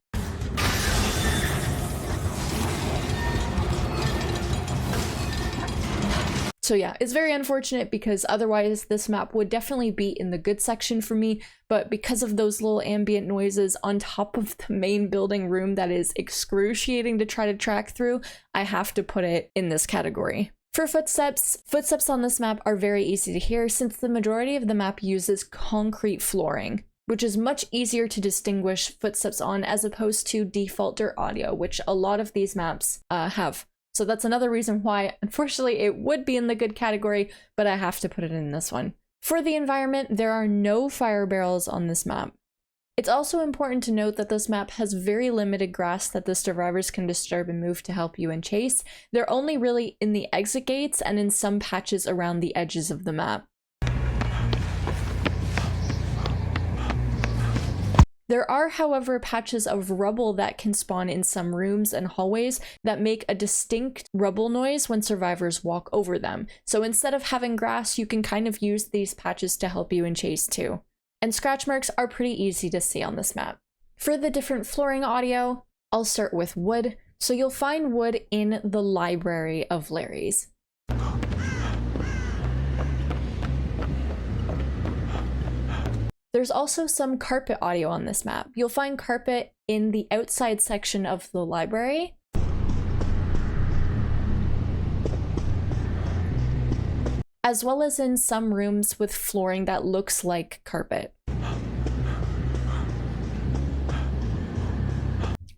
So yeah, it's very unfortunate because otherwise this map would definitely be in the good section for me, but because of those little ambient noises on top of the main building room that is excruciating to try to track through, I have to put it in this category. For footsteps on this map are very easy to hear since the majority of the map uses concrete flooring, which is much easier to distinguish footsteps on as opposed to default dirt audio, which a lot of these maps have. So that's another reason why, unfortunately, it would be in the good category, but I have to put it in this one. For the environment, there are no fire barrels on this map. It's also important to note that this map has very limited grass that the survivors can disturb and move to help you and chase. They're only really in the exit gates and in some patches around the edges of the map. There are, however, patches of rubble that can spawn in some rooms and hallways that make a distinct rubble noise when survivors walk over them. So instead of having grass, you can kind of use these patches to help you in chase too. And scratch marks are pretty easy to see on this map. For the different flooring audio, I'll start with wood. So you'll find wood in the library of Lery's. There's also some carpet audio on this map. You'll find carpet in the outside section of the library, as well as in some rooms with flooring that looks like carpet.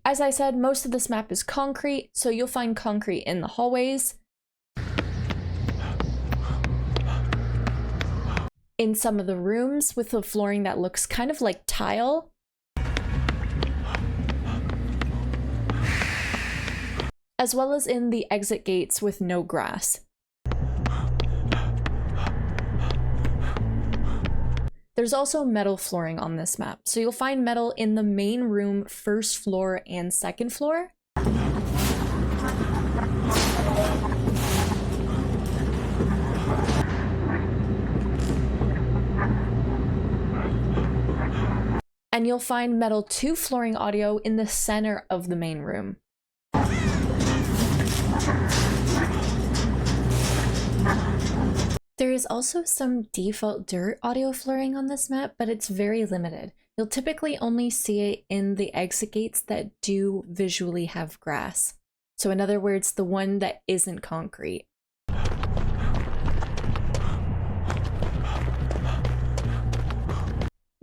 As I said, most of this map is concrete, so you'll find concrete in the hallways, in some of the rooms with the flooring that looks kind of like tile, as well as in the exit gates with no grass. There's also metal flooring on this map, so you'll find metal in the main room, first floor and second floor. And you'll find metal 2 flooring audio in the center of the main room. There is also some default dirt audio flooring on this map, but it's very limited. You'll typically only see it in the exit gates that do visually have grass. So in other words, the one that isn't concrete.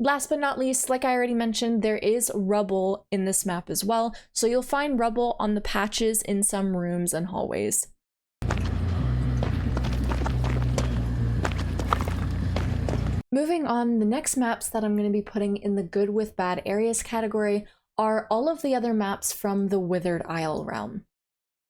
Last but not least, like I already mentioned, there is rubble in this map as well, so you'll find rubble on the patches in some rooms and hallways. Moving on, the next maps that I'm going to be putting in the good with bad areas category are all of the other maps from the Withered Isle realm.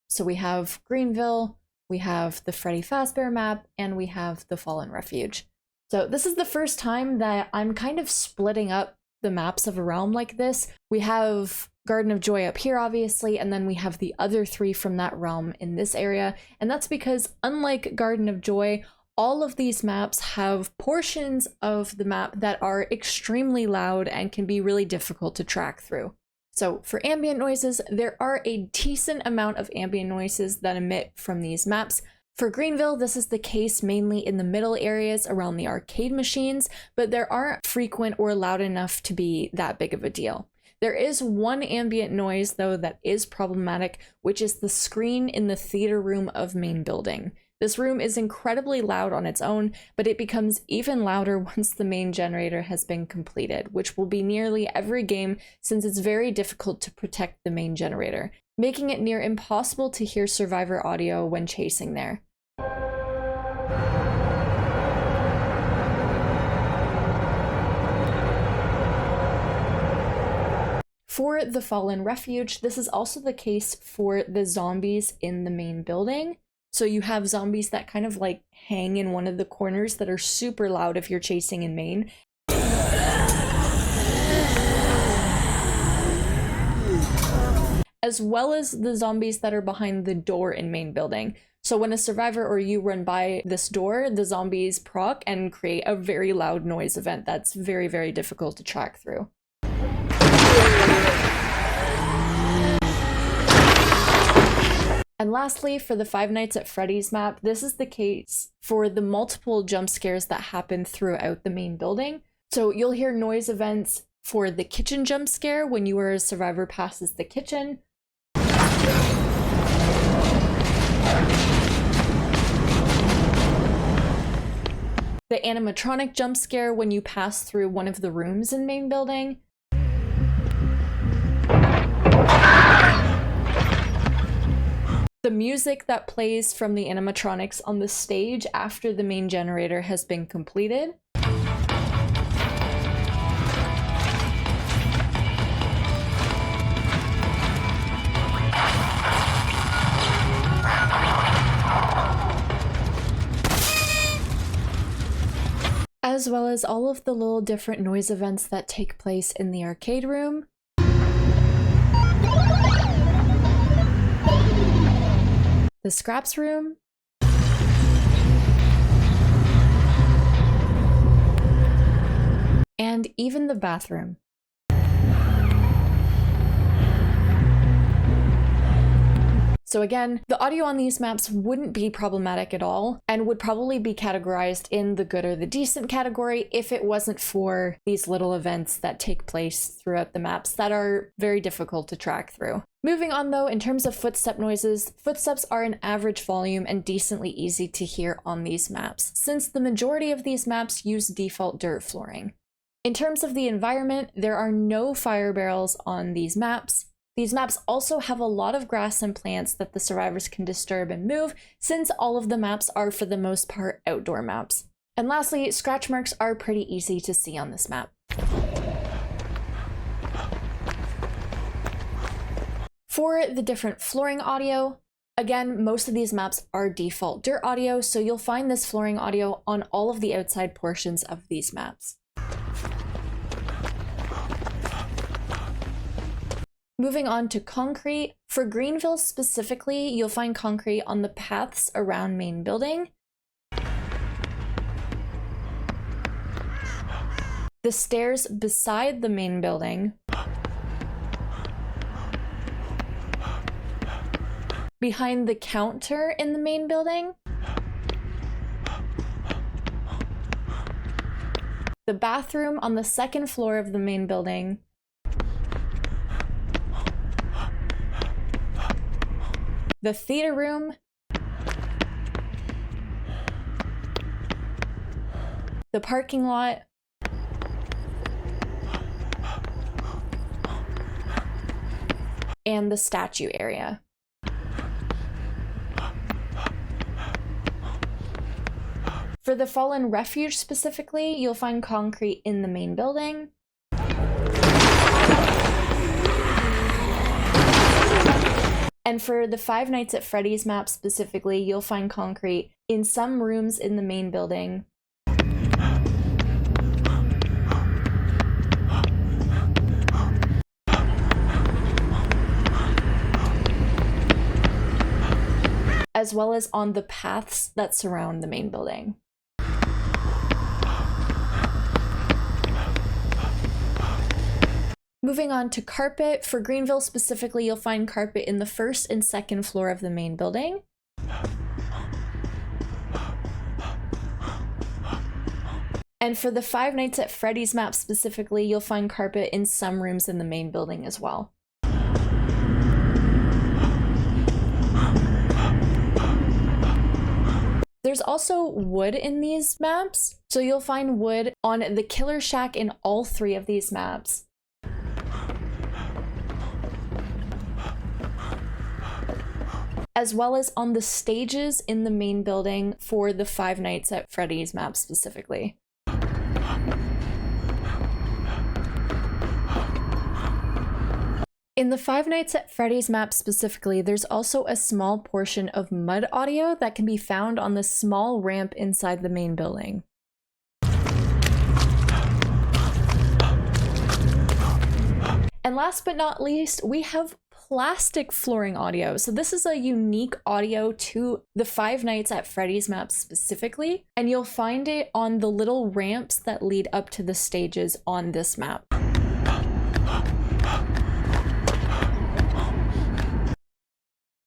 So we have Greenville, we have the Freddy Fasbear map, and we have the Fallen Refuge. So this is the first time that I'm kind of splitting up the maps of a realm like this. We have Garden of Joy up here, obviously, and then we have the other 3 from that realm in this area. And that's because, unlike Garden of Joy, all of these maps have portions of the map that are extremely loud and can be really difficult to track through. So for ambient noises, there are a decent amount of ambient noises that emit from these maps. For Greenville, this is the case mainly in the middle areas around the arcade machines, but there aren't frequent or loud enough to be that big of a deal. There is one ambient noise, though, that is problematic, which is the screen in the theater room of main building. This room is incredibly loud on its own, but it becomes even louder once the main generator has been completed, which will be nearly every game since it's very difficult to protect the main generator, making it near impossible to hear survivor audio when chasing there. For the Fallen Refuge, this is also the case for the zombies in the main building. So you have zombies that kind of like hang in one of the corners that are super loud if you're chasing in main. As well as the zombies that are behind the door in main building. So when a survivor or you run by this door, the zombies proc and create a very loud noise event that's very, very difficult to track through. And lastly, for the Five Nights at Freddy's map, this is the case for the multiple jump scares that happen throughout the main building. So you'll hear noise events for the kitchen jump scare when you or a survivor passes the kitchen. The animatronic jump scare when you pass through one of the rooms in main building. The music that plays from the animatronics on the stage after the main generator has been completed. as well as all of the little different noise events that take place in the arcade room. The scraps room. And even the bathroom. So again, the audio on these maps wouldn't be problematic at all, and would probably be categorized in the good or the decent category if it wasn't for these little events that take place throughout the maps that are very difficult to track through. Moving on though, in terms of footstep noises, footsteps are an average volume and decently easy to hear on these maps, since the majority of these maps use default dirt flooring. In terms of the environment, there are no fire barrels on these maps. These maps also have a lot of grass and plants that the survivors can disturb and move, since all of the maps are for the most part outdoor maps. And lastly, scratch marks are pretty easy to see on this map. For the different flooring audio, again, most of these maps are default dirt audio, so you'll find this flooring audio on all of the outside portions of these maps. Moving on to concrete. For Greenville specifically, you'll find concrete on the paths around main building, the stairs beside the main building, behind the counter in the main building, the bathroom on the second floor of the main building, the theater room, the parking lot, and the statue area. For the fallen refuge specifically, you'll find concrete in the main building, and for the Five Nights at Freddy's map specifically, you'll find concrete in some rooms in the main building, as well as on the paths that surround the main building. Moving on to carpet. For Greenville specifically, you'll find carpet in the first and second floor of the main building. And for the Five Nights at Freddy's map specifically, you'll find carpet in some rooms in the main building as well. There's also wood in these maps, so you'll find wood on the killer shack in all three of these maps. As well as on the stages in the main building for the Five Nights at Freddy's map specifically. In the Five Nights at Freddy's map specifically, there's also a small portion of mud audio that can be found on the small ramp inside the main building. And last but not least, we have plastic flooring audio. So this is a unique audio to the Five Nights at Freddy's map specifically, and you'll find it on the little ramps that lead up to the stages on this map.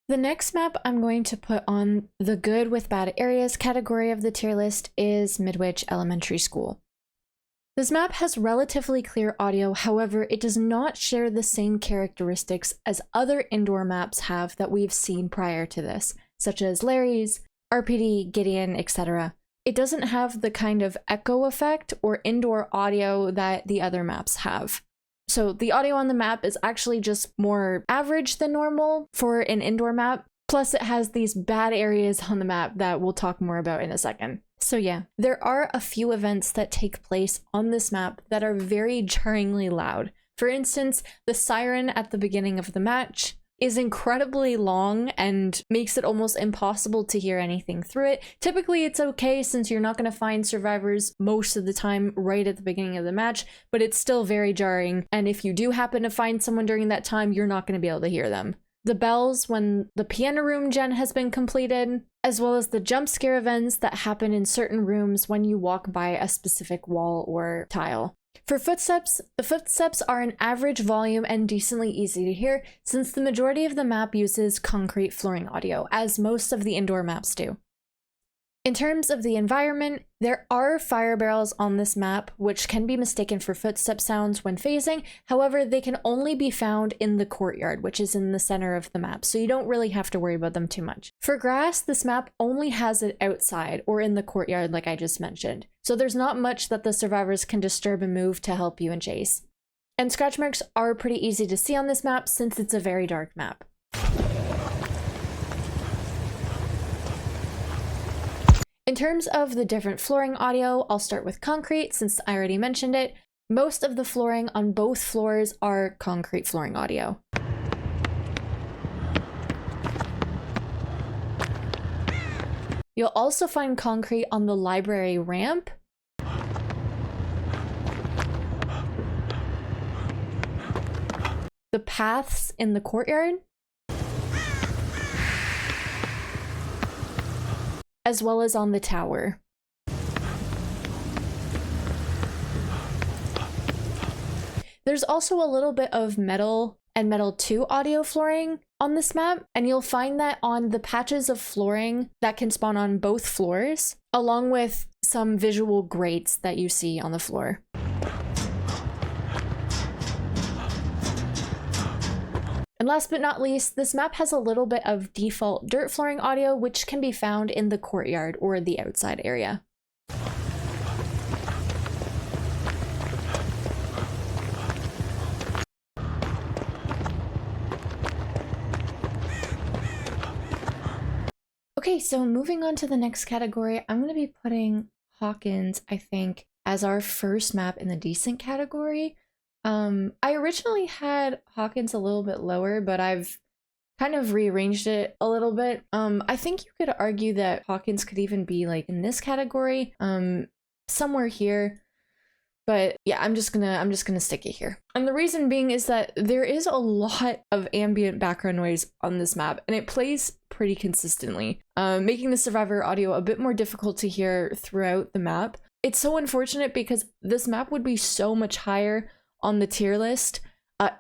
The next map I'm going to put on the good with bad areas category of the tier list is Midwich Elementary School. This map has relatively clear audio, however, it does not share the same characteristics as other indoor maps have that we've seen prior to this, such as Lery's, RPD, Gideon, etc. It doesn't have the kind of echo effect or indoor audio that the other maps have. So the audio on the map is actually just more average than normal for an indoor map, plus it has these bad areas on the map that we'll talk more about in a second. So yeah, there are a few events that take place on this map that are very jarringly loud. For instance, the siren at the beginning of the match is incredibly long and makes it almost impossible to hear anything through it. Typically it's okay since you're not going to find survivors most of the time right at the beginning of the match, but it's still very jarring, and if you do happen to find someone during that time, you're not going to be able to hear them. The bells when the piano room gen has been completed, as well as the jump scare events that happen in certain rooms when you walk by a specific wall or tile. For footsteps, the footsteps are an average volume and decently easy to hear since the majority of the map uses concrete flooring audio, as most of the indoor maps do. In terms of the environment, there are fire barrels on this map, which can be mistaken for footstep sounds when phasing. However, they can only be found in the courtyard, which is in the center of the map, so you don't really have to worry about them too much. For grass, this map only has it outside or in the courtyard like I just mentioned, so there's not much that the survivors can disturb and move to help you and chase. And scratch marks are pretty easy to see on this map since it's a very dark map. In terms of the different flooring audio, I'll start with concrete since I already mentioned it. Most of the flooring on both floors are concrete flooring audio. You'll also find concrete on the library ramp, the paths in the courtyard, as well as on the tower. There's also a little bit of metal and metal 2 audio flooring on this map, and you'll find that on the patches of flooring that can spawn on both floors, along with some visual grates that you see on the floor. And last but not least, this map has a little bit of default dirt flooring audio, which can be found in the courtyard or the outside area. Okay, so moving on to the next category, I'm going to be putting Hawkins, I think, as our first map in the decent category. I originally had Hawkins a little bit lower, but I've kind of rearranged it a little bit. I think you could argue that Hawkins could even be like in this category, somewhere here. But yeah, I'm just gonna stick it here. And the reason being is that there is a lot of ambient background noise on this map, and it plays pretty consistently, making the survivor audio a bit more difficult to hear throughout the map. It's so unfortunate because this map would be so much higher on the tier list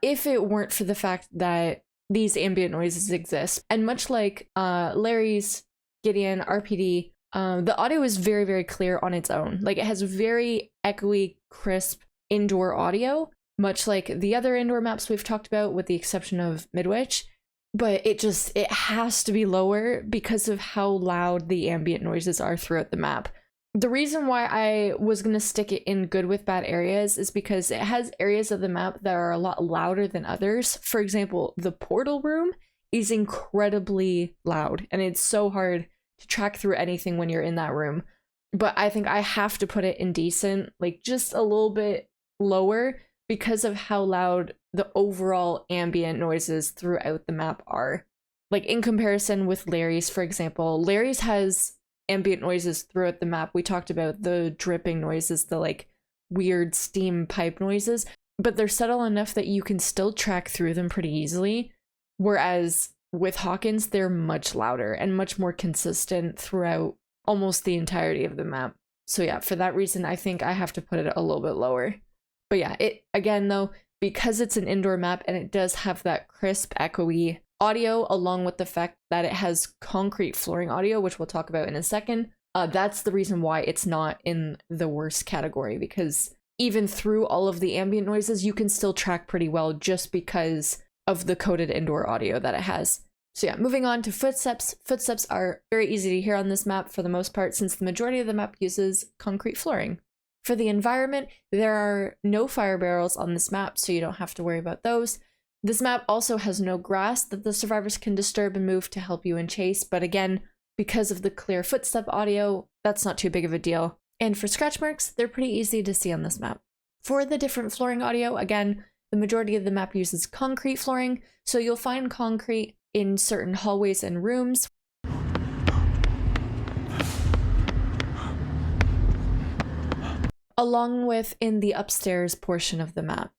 if it weren't for the fact that these ambient noises exist. And much like Lery's, Gideon, RPD, the audio is very, very clear on its own. Like, it has very echoey, crisp indoor audio, much like the other indoor maps we've talked about, with the exception of Midwich. But it has to be lower because of how loud the ambient noises are throughout the map. The reason why I was going to stick it in good with bad areas is because it has areas of the map that are a lot louder than others. For example, the portal room is incredibly loud, and it's so hard to track through anything when you're in that room. But I think I have to put it in decent, like just a little bit lower, because of how loud the overall ambient noises throughout the map are. Like, in comparison with Lery's, for example, Lery's has ambient noises throughout the map. We talked about the dripping noises, the like weird steam pipe noises, but they're subtle enough that you can still track through them pretty easily. Whereas with Hawkins, they're much louder and much more consistent throughout almost the entirety of the map. So yeah, for that reason, I think I have to put it a little bit lower. But yeah, it again though, because it's an indoor map and it does have that crisp, echoey audio, along with the fact that it has concrete flooring audio, which we'll talk about in a second, that's the reason why it's not in the worst category, because even through all of the ambient noises, you can still track pretty well just because of the coded indoor audio that it has. So yeah, moving on to footsteps. Footsteps are very easy to hear on this map for the most part, since the majority of the map uses concrete flooring. For the environment, there are no fire barrels on this map, so you don't have to worry about those. This map also has no grass that the survivors can disturb and move to help you and chase, but again, because of the clear footstep audio, that's not too big of a deal. And for scratch marks, they're pretty easy to see on this map. For the different flooring audio, again, the majority of the map uses concrete flooring, so you'll find concrete in certain hallways and rooms. Along with in the upstairs portion of the map.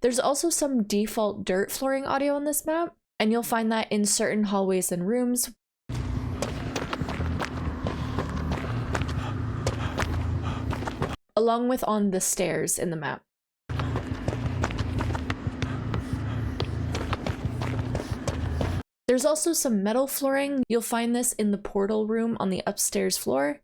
There's also some default dirt flooring audio on this map, and you'll find that in certain hallways and rooms. Along with on the stairs in the map. There's also some metal flooring. You'll find this in the portal room on the upstairs floor.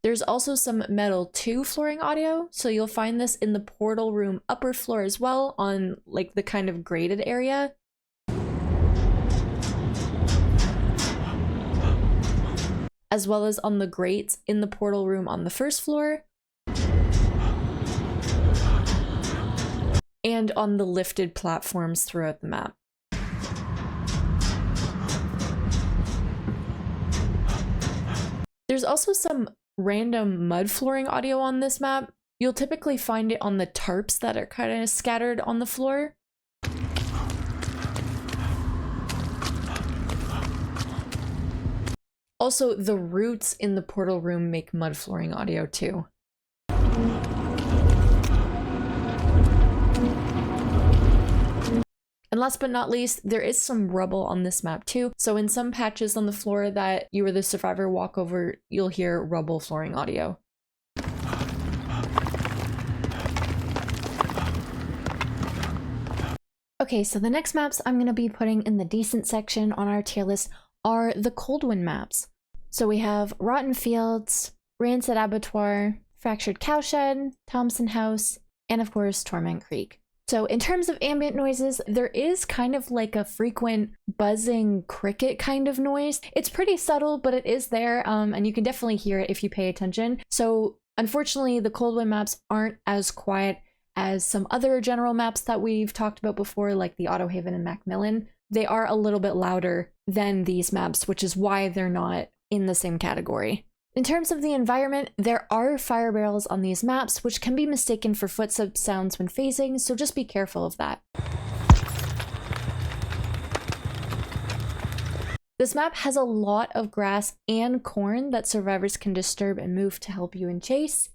There's also some metal 2 flooring audio, so you'll find this in the portal room upper floor as well, on like the kind of graded area. As well as on the grates in the portal room on the first floor. And on the lifted platforms throughout the map. There's also some random mud flooring audio on this map. You'll typically find it on the tarps that are kind of scattered on the floor. Also, the roots in the portal room make mud flooring audio too. And last but not least, there is some rubble on this map too. So in some patches on the floor that you or the survivor walk over, you'll hear rubble flooring audio. Okay, so the next maps I'm going to be putting in the decent section on our tier list are the Coldwind maps. So we have Rotten Fields, Rancid Abattoir, Fractured Cowshed, Thompson House, and of course Torment Creek. So in terms of ambient noises, there is kind of like a frequent buzzing cricket kind of noise. It's pretty subtle, but it is there, and you can definitely hear it if you pay attention. So unfortunately, the Coldwind maps aren't as quiet as some other general maps that we've talked about before, like the Autohaven and Macmillan. They are a little bit louder than these maps, which is why they're not in the same category. In terms of the environment, there are fire barrels on these maps, which can be mistaken for footstep sounds when phasing, so just be careful of that. This map has a lot of grass and corn that survivors can disturb and move to help you in chase.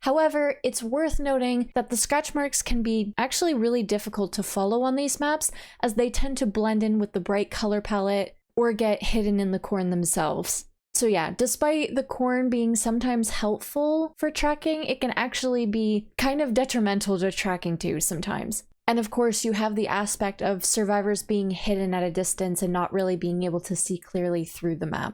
However, it's worth noting that the scratch marks can be actually really difficult to follow on these maps, as they tend to blend in with the bright color palette or get hidden in the corn themselves. So yeah, despite the corn being sometimes helpful for tracking, it can actually be kind of detrimental to tracking too sometimes. And of course, you have the aspect of survivors being hidden at a distance and not really being able to see clearly through the map.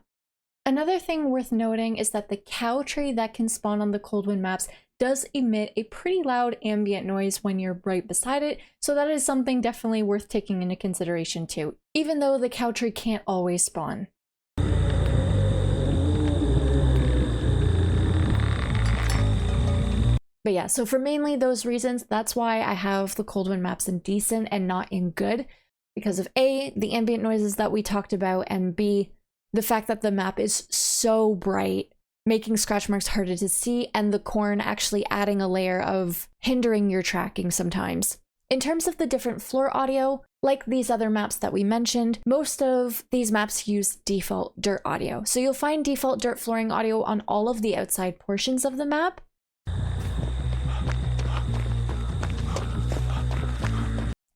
Another thing worth noting is that the cow tree that can spawn on the Coldwind maps does emit a pretty loud ambient noise when you're right beside it, so that is something definitely worth taking into consideration too, even though the cow tree can't always spawn. But yeah, so for mainly those reasons, that's why I have the Coldwind maps in decent and not in good, because of A, the ambient noises that we talked about, and B, the fact that the map is so bright, making scratch marks harder to see, and the corn actually adding a layer of hindering your tracking sometimes. In terms of the different floor audio, like these other maps that we mentioned, most of these maps use default dirt audio. So you'll find default dirt flooring audio on all of the outside portions of the map.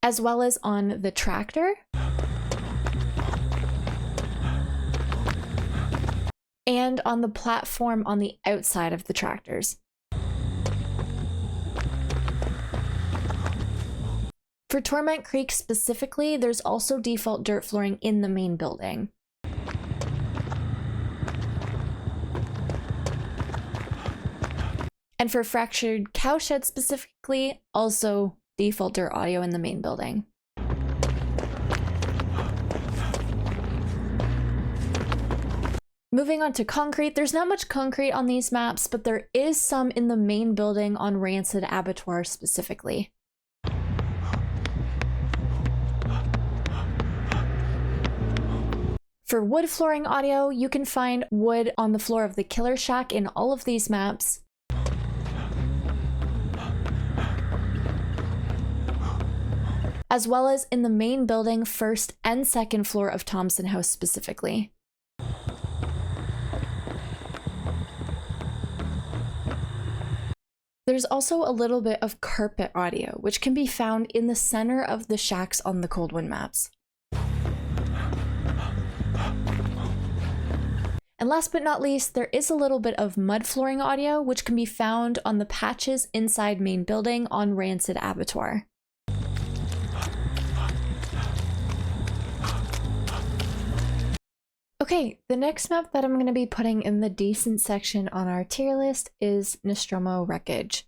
As well as on the tractor. And on the platform on the outside of the tractors. For Torment Creek specifically, there's also default dirt flooring in the main building. And for Fractured Cowshed specifically, also default dirt audio in the main building. Moving on to concrete, there's not much concrete on these maps, but there is some in the main building on Rancid Abattoir specifically. For wood flooring audio, you can find wood on the floor of the killer shack in all of these maps, as well as in the main building, first and second floor of Thompson House specifically. There's also a little bit of carpet audio, which can be found in the center of the shacks on the Coldwind maps. And last but not least, there is a little bit of mud flooring audio, which can be found on the patches inside main building on Rancid Abattoir. Okay, the next map that I'm going to be putting in the decent section on our tier list is Nostromo Wreckage.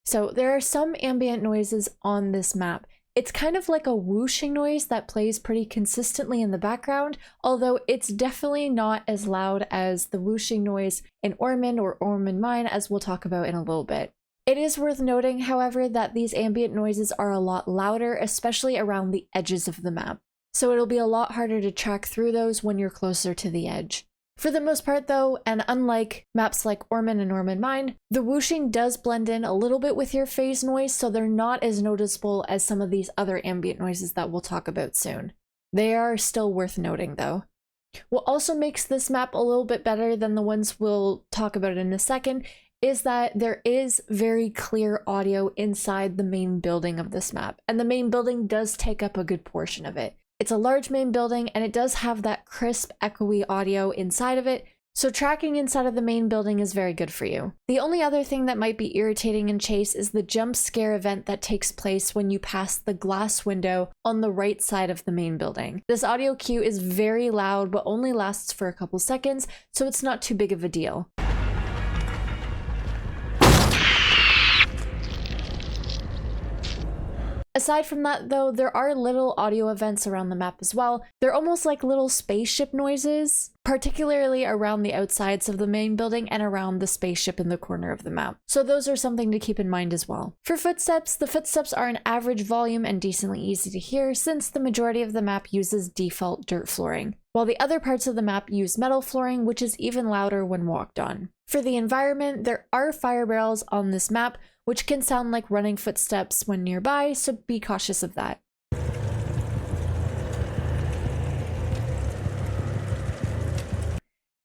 So there are some ambient noises on this map. It's kind of like a whooshing noise that plays pretty consistently in the background, although it's definitely not as loud as the whooshing noise in Ormond or Ormond Mine, as we'll talk about in a little bit. It is worth noting, however, that these ambient noises are a lot louder, especially around the edges of the map. So it'll be a lot harder to track through those when you're closer to the edge. For the most part though, and unlike maps like Ormond and Ormond Mine, the whooshing does blend in a little bit with your phase noise, so they're not as noticeable as some of these other ambient noises that we'll talk about soon. They are still worth noting though. What also makes this map a little bit better than the ones we'll talk about in a second is that there is very clear audio inside the main building of this map, and the main building does take up a good portion of it. It's a large main building and it does have that crisp, echoey audio inside of it, so tracking inside of the main building is very good for you. The only other thing that might be irritating in Chase is the jump scare event that takes place when you pass the glass window on the right side of the main building. This audio cue is very loud but only lasts for a couple seconds, so it's not too big of a deal. Aside from that though, there are little audio events around the map as well. They're almost like little spaceship noises, particularly around the outsides of the main building and around the spaceship in the corner of the map. So those are something to keep in mind as well. For footsteps, the footsteps are an average volume and decently easy to hear since the majority of the map uses default dirt flooring, while the other parts of the map use metal flooring, which is even louder when walked on. For the environment, there are fire barrels on this map, which can sound like running footsteps when nearby, so be cautious of that.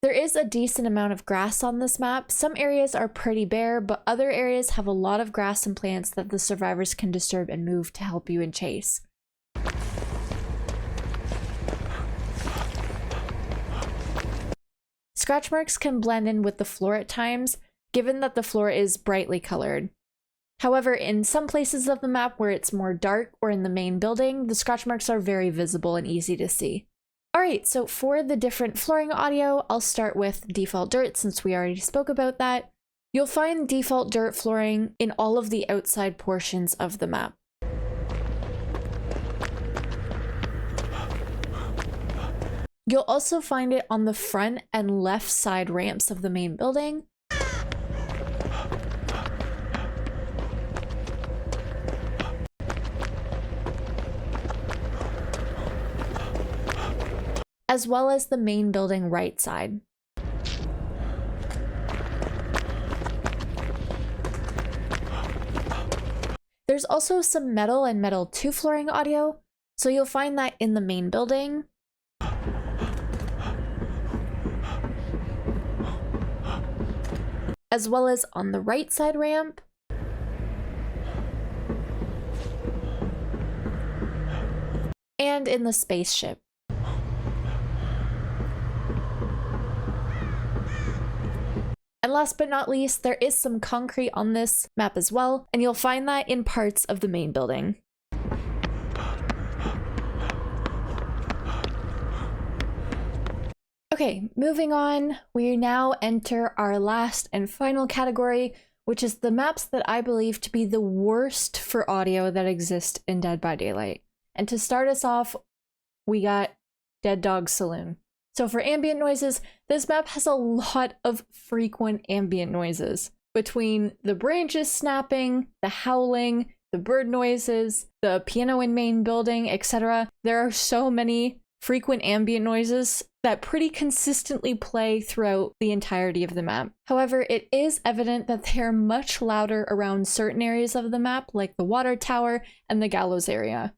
There is a decent amount of grass on this map. Some areas are pretty bare, but other areas have a lot of grass and plants that the survivors can disturb and move to help you in Chase. Scratch marks can blend in with the floor at times, given that the floor is brightly colored. However, in some places of the map where it's more dark or in the main building, the scratch marks are very visible and easy to see. Alright, so for the different flooring audio, I'll start with default dirt since we already spoke about that. You'll find default dirt flooring in all of the outside portions of the map. You'll also find it on the front and left side ramps of the main building, as well as the main building right side. There's also some metal and metal 2 flooring audio, so you'll find that in the main building, as well as on the right side ramp, and in the spaceship. And last but not least, there is some concrete on this map as well, and you'll find that in parts of the main building. Okay, moving on, we now enter our last and final category, which is the maps that I believe to be the worst for audio that exist in Dead by Daylight. And to start us off, we got Dead Dawg Salloon. So for ambient noises, this map has a lot of frequent ambient noises. Between the branches snapping, the howling, the bird noises, the piano in main building, etc. There are so many frequent ambient noises that pretty consistently play throughout the entirety of the map. However, it is evident that they are much louder around certain areas of the map, like the water tower and the gallows area.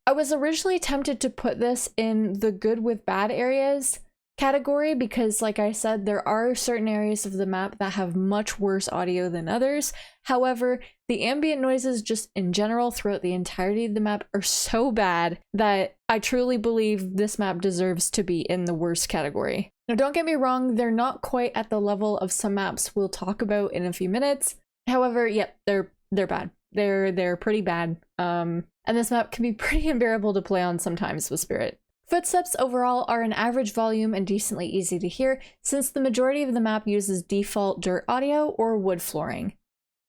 I was originally tempted to put this in the good with bad areas category because, like I said, there are certain areas of the map that have much worse audio than others. However, the ambient noises just in general throughout the entirety of the map are so bad that I truly believe this map deserves to be in the worst category. Now, don't get me wrong, they're not quite at the level of some maps we'll talk about in a few minutes. However, yep, they're bad. They're pretty bad. And this map can be pretty unbearable to play on sometimes with Spirit. Footsteps overall are an average volume and decently easy to hear, since the majority of the map uses default dirt audio or wood flooring.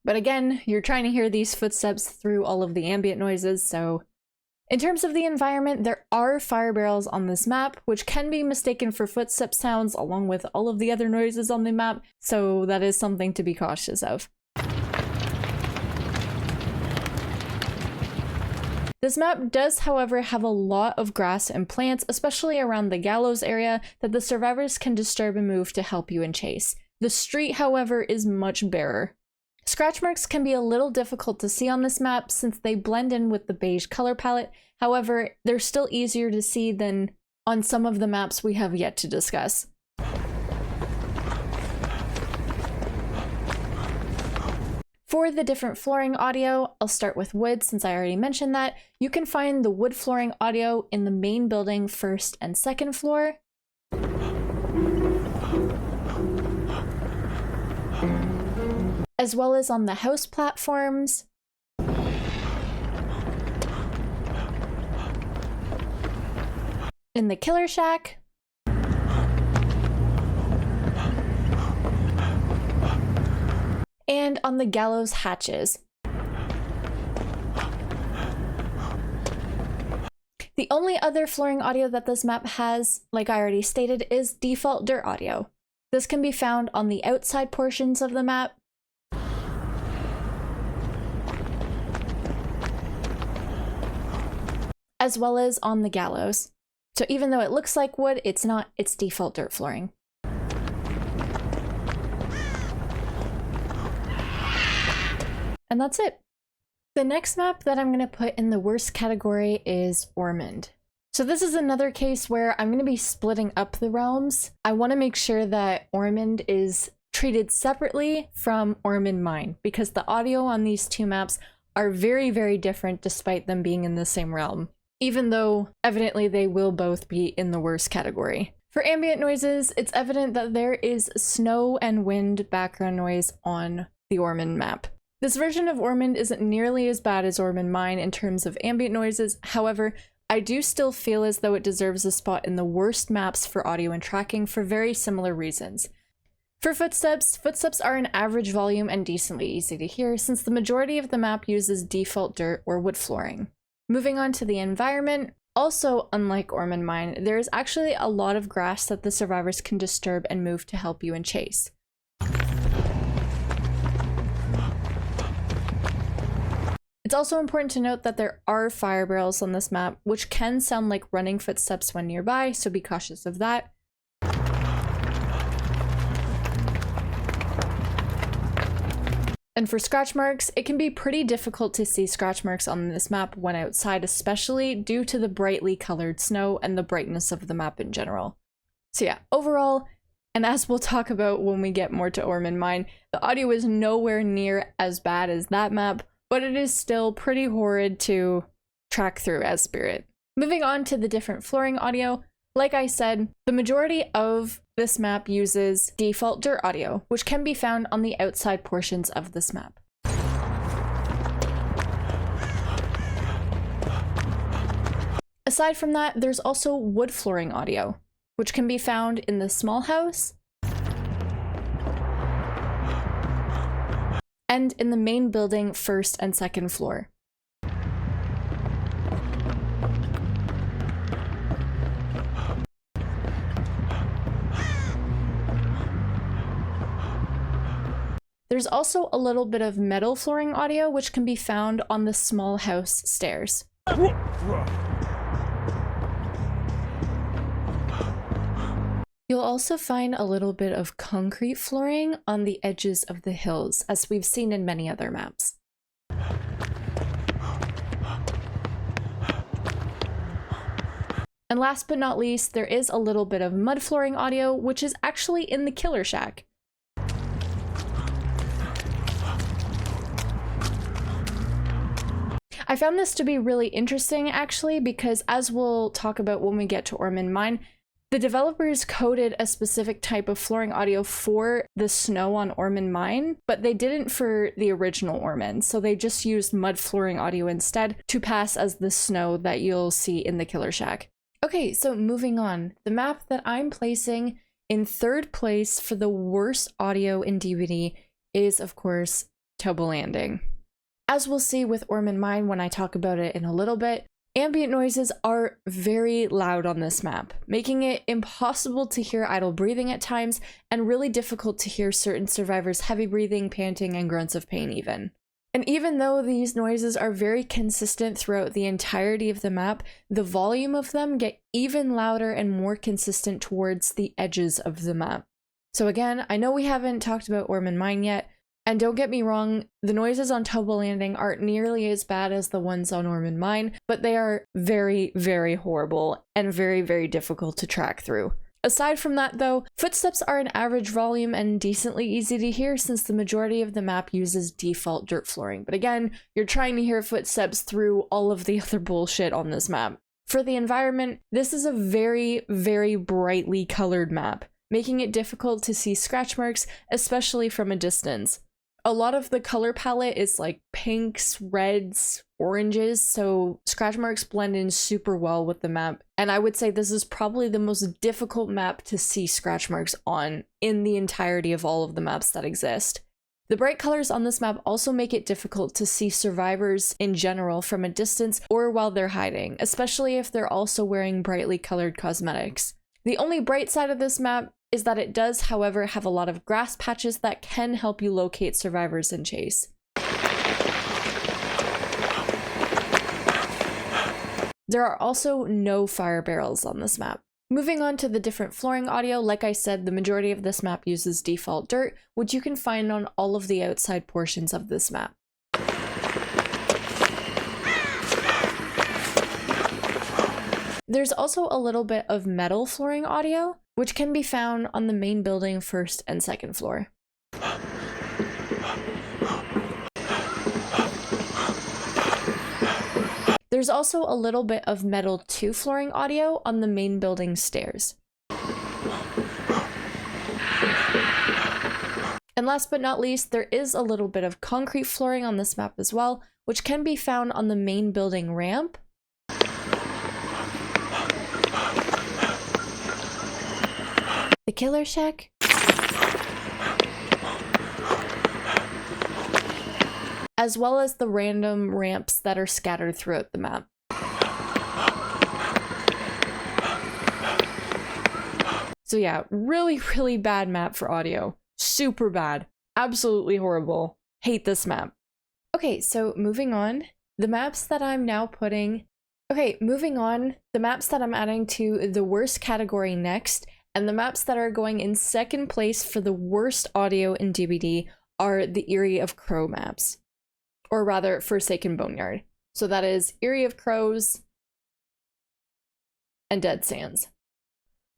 But again, you're trying to hear these footsteps through all of the ambient noises, so... In terms of the environment, there are fire barrels on this map, which can be mistaken for footstep sounds along with all of the other noises on the map, so that is something to be cautious of. This map does, however, have a lot of grass and plants, especially around the gallows area, that the survivors can disturb and move to help you in chase. The street, however, is much barer. Scratch marks can be a little difficult to see on this map since they blend in with the beige color palette. However, they're still easier to see than on some of the maps we have yet to discuss. For the different flooring audio, I'll start with wood since I already mentioned that. You can find the wood flooring audio in the main building first and second floor. As well as on the house platforms. In the killer shack. And on the gallows hatches. The only other flooring audio that this map has, like I already stated, is default dirt audio. This can be found on the outside portions of the map, as well as on the gallows. So even though it looks like wood, it's not, it's default dirt flooring. And that's it. The next map that I'm going to put in the worst category is Ormond. So this is another case where I'm going to be splitting up the realms. I want to make sure that Ormond is treated separately from Ormond Mine because the audio on these two maps are very, very different despite them being in the same realm, even though evidently they will both be in the worst category. For ambient noises, it's evident that there is snow and wind background noise on the Ormond map. This version of Ormond isn't nearly as bad as Ormond Mine in terms of ambient noises. However, I do still feel as though it deserves a spot in the worst maps for audio and tracking for very similar reasons. For footsteps, footsteps are an average volume and decently easy to hear since the majority of the map uses default dirt or wood flooring. Moving on to the environment, also unlike Ormond Mine, there is actually a lot of grass that the survivors can disturb and move to help you in chase. It's also important to note that there are fire barrels on this map, which can sound like running footsteps when nearby, so be cautious of that. And for scratch marks, it can be pretty difficult to see scratch marks on this map when outside, especially due to the brightly colored snow and the brightness of the map in general. So yeah, overall, and as we'll talk about when we get more to Ormond Mine, the audio is nowhere near as bad as that map, but it is still pretty horrid to track through as Spirit. Moving on to the different flooring audio, like I said, the majority of this map uses default dirt audio, which can be found on the outside portions of this map. Aside from that, there's also wood flooring audio, which can be found in the small house and in the main building first and second floor. There's also a little bit of metal flooring audio, which can be found on the small house stairs. You'll also find a little bit of concrete flooring on the edges of the hills, as we've seen in many other maps. And last but not least, there is a little bit of mud flooring audio, which is actually in the Killer Shack. I found this to be really interesting actually, because as we'll talk about when we get to Ormond Mine, the developers coded a specific type of flooring audio for the snow on Ormond Mine, but they didn't for the original Ormond, so they just used mud flooring audio instead to pass as the snow that you'll see in the Killer Shack. Okay, so moving on. The map that I'm placing in third place for the worst audio in DBD is, of course, Toba Landing. As we'll see with Ormond Mine when I talk about it in a little bit, ambient noises are very loud on this map, making it impossible to hear idle breathing at times, and really difficult to hear certain survivors' heavy breathing, panting, and grunts of pain even. And even though these noises are very consistent throughout the entirety of the map, the volume of them get even louder and more consistent towards the edges of the map. So again, I know we haven't talked about Ormond Mine yet, and don't get me wrong, the noises on Toba Landing aren't nearly as bad as the ones on Ormond Mine, but they are very, very horrible and very, very difficult to track through. Aside from that though, footsteps are an average volume and decently easy to hear since the majority of the map uses default dirt flooring. But again, you're trying to hear footsteps through all of the other bullshit on this map. For the environment, this is a very, very brightly colored map, making it difficult to see scratch marks, especially from a distance. A lot of the color palette is like pinks, reds, oranges, so scratch marks blend in super well with the map. And I would say this is probably the most difficult map to see scratch marks on in the entirety of all of the maps that exist. The bright colors on this map also make it difficult to see survivors in general from a distance or while they're hiding, especially if they're also wearing brightly colored cosmetics. The only bright side of this map is that it does, however, have a lot of grass patches that can help you locate survivors and chase. There are also no fire barrels on this map. Moving on to the different flooring audio, like I said, the majority of this map uses default dirt, which you can find on all of the outside portions of this map. There's also a little bit of metal flooring audio, which can be found on the main building first and second floor. There's also a little bit of metal 2 flooring audio on the main building stairs. And last but not least, there is a little bit of concrete flooring on this map as well, which can be found on the main building ramp, the Killer Shack, as well as the random ramps that are scattered throughout the map. So yeah, really, really bad map for audio. Super bad. Absolutely horrible. Hate this map. Okay, so moving on. The maps that I'm now putting... Okay, moving on. The maps that I'm adding to the worst category next, and the maps that are going in second place for the worst audio in DBD are the Eyrie of Crow maps. Or rather, Forsaken Boneyard. So that is Eyrie of Crows and Dead Sands.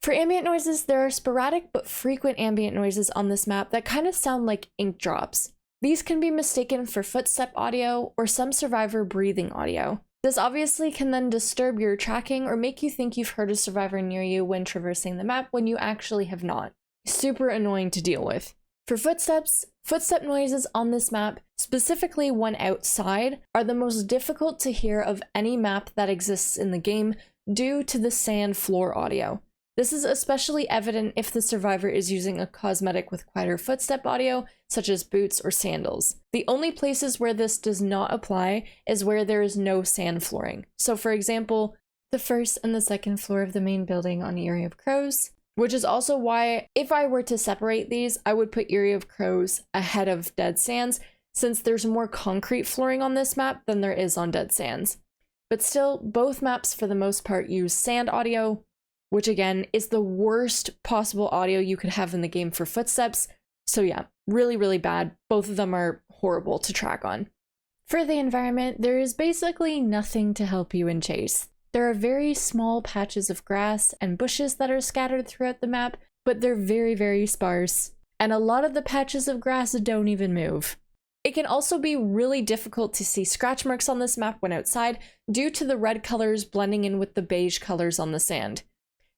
For ambient noises, there are sporadic but frequent ambient noises on this map that kind of sound like ink drops. These can be mistaken for footstep audio or some survivor breathing audio. This obviously can then disturb your tracking or make you think you've heard a survivor near you when traversing the map when you actually have not. Super annoying to deal with. For footsteps, footstep noises on this map, specifically one outside, are the most difficult to hear of any map that exists in the game due to the sand floor audio. This is especially evident if the survivor is using a cosmetic with quieter footstep audio, such as boots or sandals. The only places where this does not apply is where there is no sand flooring. So for example, the first and the second floor of the main building on Eyrie of Crows, which is also why if I were to separate these, I would put Eyrie of Crows ahead of Dead Sands, since there's more concrete flooring on this map than there is on Dead Sands. But still, both maps for the most part use sand audio, which again is the worst possible audio you could have in the game for footsteps. So yeah, really, really bad. Both of them are horrible to track on. For the environment, there is basically nothing to help you in Chase. There are very small patches of grass and bushes that are scattered throughout the map, but they're very, very sparse, and a lot of the patches of grass don't even move. It can also be really difficult to see scratch marks on this map when outside due to the red colors blending in with the beige colors on the sand.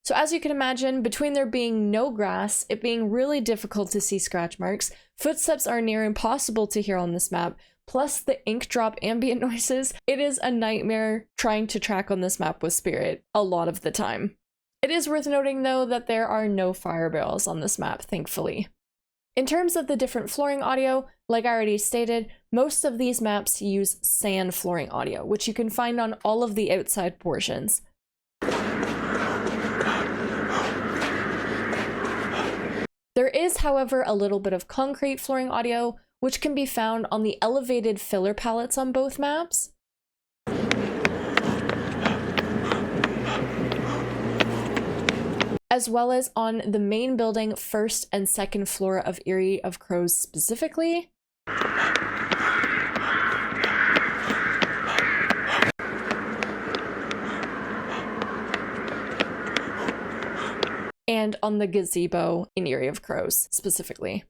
So as you can imagine, between there being no grass, it being really difficult to see scratch marks, footsteps are near impossible to hear on this map, plus the ink drop ambient noises, it is a nightmare trying to track on this map with Spirit a lot of the time. It is worth noting though that there are no fire barrels on this map, thankfully. In terms of the different flooring audio, like I already stated, most of these maps use sand flooring audio, which you can find on all of the outside portions. There is, however, a little bit of concrete flooring audio, which can be found on the elevated filler pallets on both maps. As well as on the main building first and second floor of Eyrie of Crows specifically. And on the gazebo in Eyrie of Crows specifically.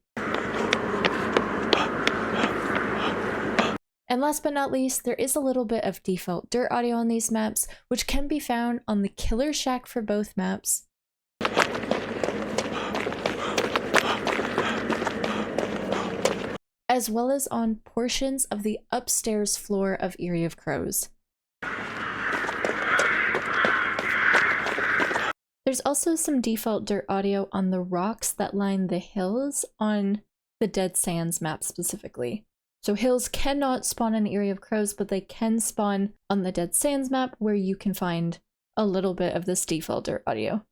And last but not least, there is a little bit of default dirt audio on these maps, which can be found on the killer shack for both maps. As well as on portions of the upstairs floor of Eyrie of Crows. There's also some default dirt audio on the rocks that line the hills on the Dead Sands map specifically. So hills cannot spawn in Eyrie of Crows, but they can spawn on the Dead Sands map where you can find a little bit of this default dirt audio.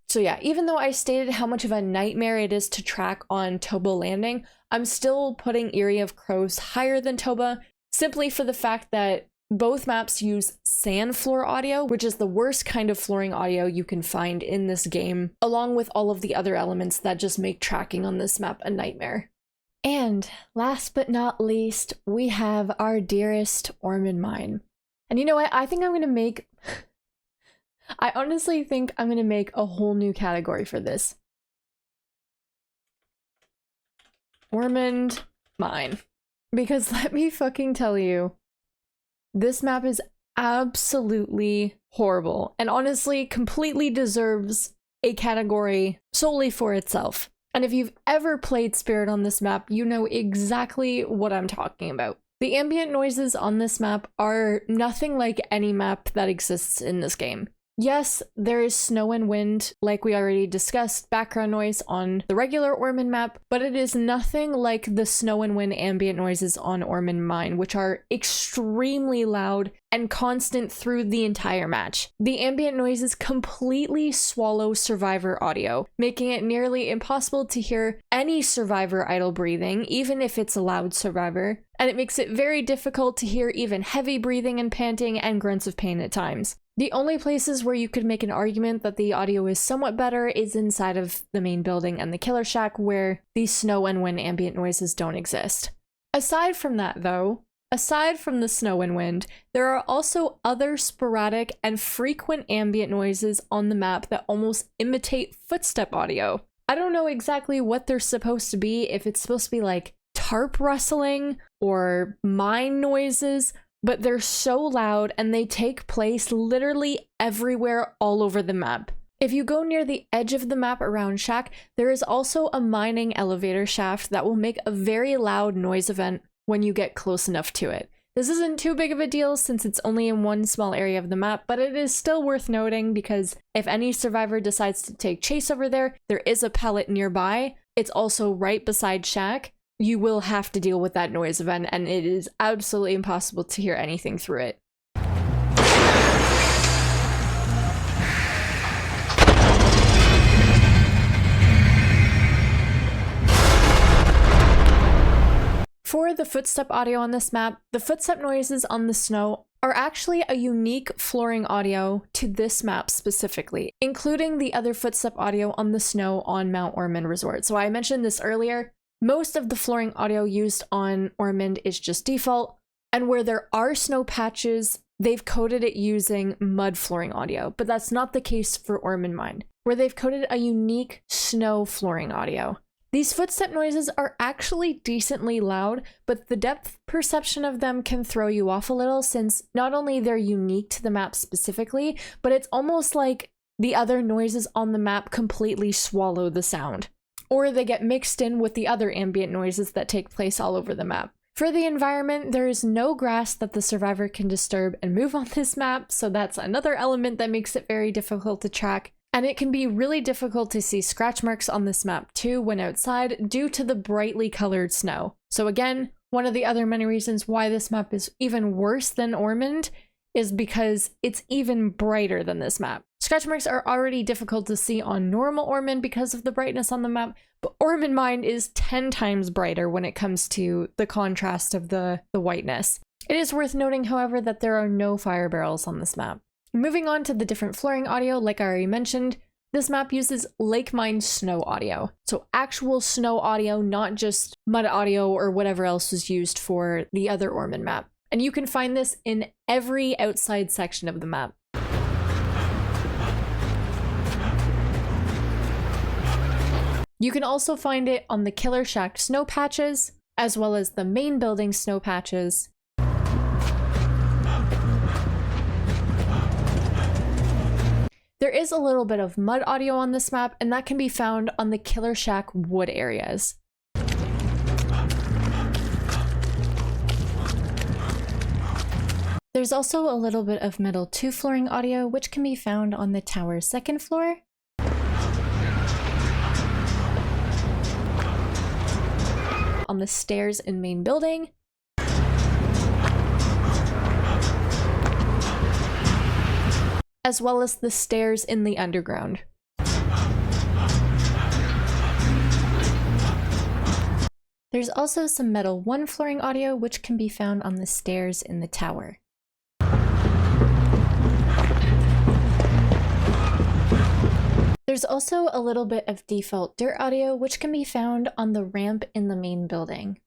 So yeah, even though I stated how much of a nightmare it is to track on Toba Landing, I'm still putting Eyrie of Crows higher than Toba, simply for the fact that both maps use sand floor audio, which is the worst kind of flooring audio you can find in this game, along with all of the other elements that just make tracking on this map a nightmare. And last but not least, we have our dearest Ormond Mine. And you know what? I think I'm going to make... I honestly think I'm going to make a whole new category for this. Ormond Mine. Because let me fucking tell you, this map is absolutely horrible and honestly completely deserves a category solely for itself. And if you've ever played Spirit on this map, you know exactly what I'm talking about. The ambient noises on this map are nothing like any map that exists in this game. Yes, there is snow and wind, like we already discussed, background noise on the regular Ormond map, but it is nothing like the snow and wind ambient noises on Ormond Mine, which are extremely loud and constant through the entire match. The ambient noises completely swallow survivor audio, making it nearly impossible to hear any survivor idle breathing, even if it's a loud survivor, and it makes it very difficult to hear even heavy breathing and panting and grunts of pain at times. The only places where you could make an argument that the audio is somewhat better is inside of the main building and the killer shack, where the snow and wind ambient noises don't exist. Aside from that though, aside from the snow and wind, there are also other sporadic and frequent ambient noises on the map that almost imitate footstep audio. I don't know exactly what they're supposed to be, if it's supposed to be like tarp rustling or mine noises, but they're so loud and they take place literally everywhere all over the map. If you go near the edge of the map around Shack, there is also a mining elevator shaft that will make a very loud noise event when you get close enough to it. This isn't too big of a deal since it's only in one small area of the map, but it is still worth noting because if any survivor decides to take chase over there, there is a pallet nearby. It's also right beside Shack. You will have to deal with that noise event, and it is absolutely impossible to hear anything through it. for the footstep audio on this map, the footstep noises on the snow are actually a unique flooring audio to this map specifically, including the other footstep audio on the snow on Mount Ormond Resort. So I mentioned this earlier, most of the flooring audio used on Ormond is just default, and where there are snow patches, they've coded it using mud flooring audio, but that's not the case for Ormond Mine, where they've coded a unique snow flooring audio. These footstep noises are actually decently loud, but the depth perception of them can throw you off a little since not only they're unique to the map specifically, but it's almost like the other noises on the map completely swallow the sound, or they get mixed in with the other ambient noises that take place all over the map. For the environment, there is no grass that the survivor can disturb and move on this map, so that's another element that makes it very difficult to track. And it can be really difficult to see scratch marks on this map too when outside due to the brightly colored snow. So again, one of the other many reasons why this map is even worse than Ormond is because it's even brighter than this map. Scratch marks are already difficult to see on normal Ormond because of the brightness on the map, but Ormond Mine is 10 times brighter when it comes to the contrast of the whiteness. It is worth noting, however, that there are no fire barrels on this map. Moving on to the different flooring audio, like I already mentioned, this map uses lake mine snow audio. So actual snow audio, not just mud audio or whatever else was used for the other Ormond map. And you can find this in every outside section of the map. You can also find it on the Killer Shack snow patches, as well as the main building snow patches. There is a little bit of mud audio on this map, and that can be found on the Killer Shack wood areas. There's also a little bit of metal 2 flooring audio, which can be found on the tower's 2nd floor. On the stairs in main building. As well as the stairs in the underground. There's also some metal 1 flooring audio which can be found on the stairs in the tower. There's also a little bit of default dirt audio which can be found on the ramp in the main building.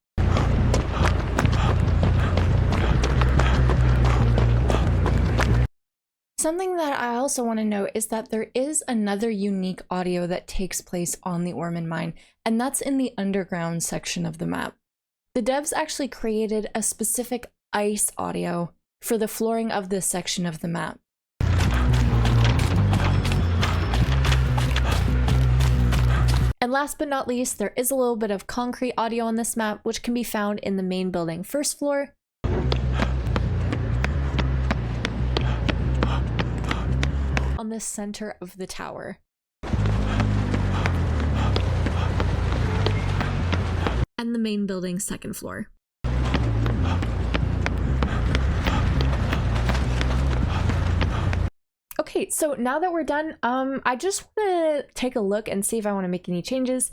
Something that I also want to note is that there is another unique audio that takes place on the Ormond Mine, and that's in the underground section of the map. The devs actually created a specific ice audio for the flooring of this section of the map. And last but not least, there is a little bit of concrete audio on this map, which can be found in the main building 1st floor. On the center of the tower. And the main building's 2nd floor. Okay, so now that we're done, I just want to take a look and see if I want to make any changes.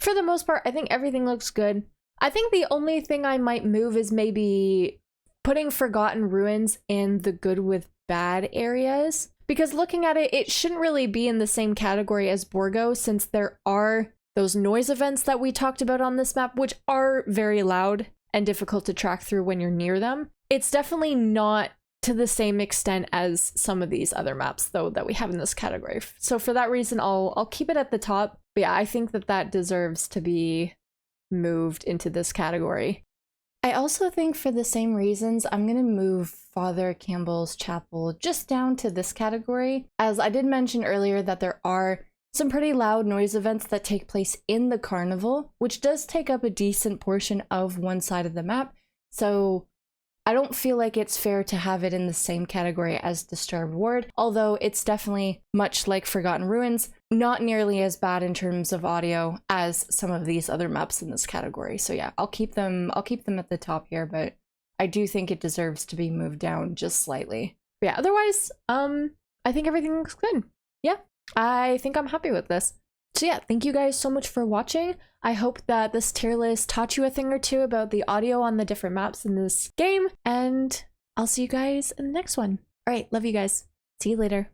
For the most part, I think everything looks good. I think the only thing I might move is maybe putting Forgotten Ruins in the good with bad areas. Because looking at it, it shouldn't really be in the same category as Borgo, since there are those noise events that we talked about on this map, which are very loud and difficult to track through when you're near them. It's definitely not to the same extent as some of these other maps, though, that we have in this category. So for that reason, I'll keep it at the top. But yeah, I think that that deserves to be moved into this category. I also think for the same reasons, I'm going to move Father Campbell's Chapel just down to this category, as I did mention earlier that there are some pretty loud noise events that take place in the carnival, which does take up a decent portion of one side of the map, so I don't feel like it's fair to have it in the same category as Disturbed Ward, although it's definitely, much like Forgotten Ruins, not nearly as bad in terms of audio as some of these other maps in this category. So yeah, I'll keep them at the top here, but I do think it deserves to be moved down just slightly. But yeah, otherwise, I think everything looks good. Yeah, I think I'm happy with this. So yeah, thank you guys so much for watching. I hope that this tier list taught you a thing or two about the audio on the different maps in this game, and I'll see you guys in the next one. All right, love you guys. See you later.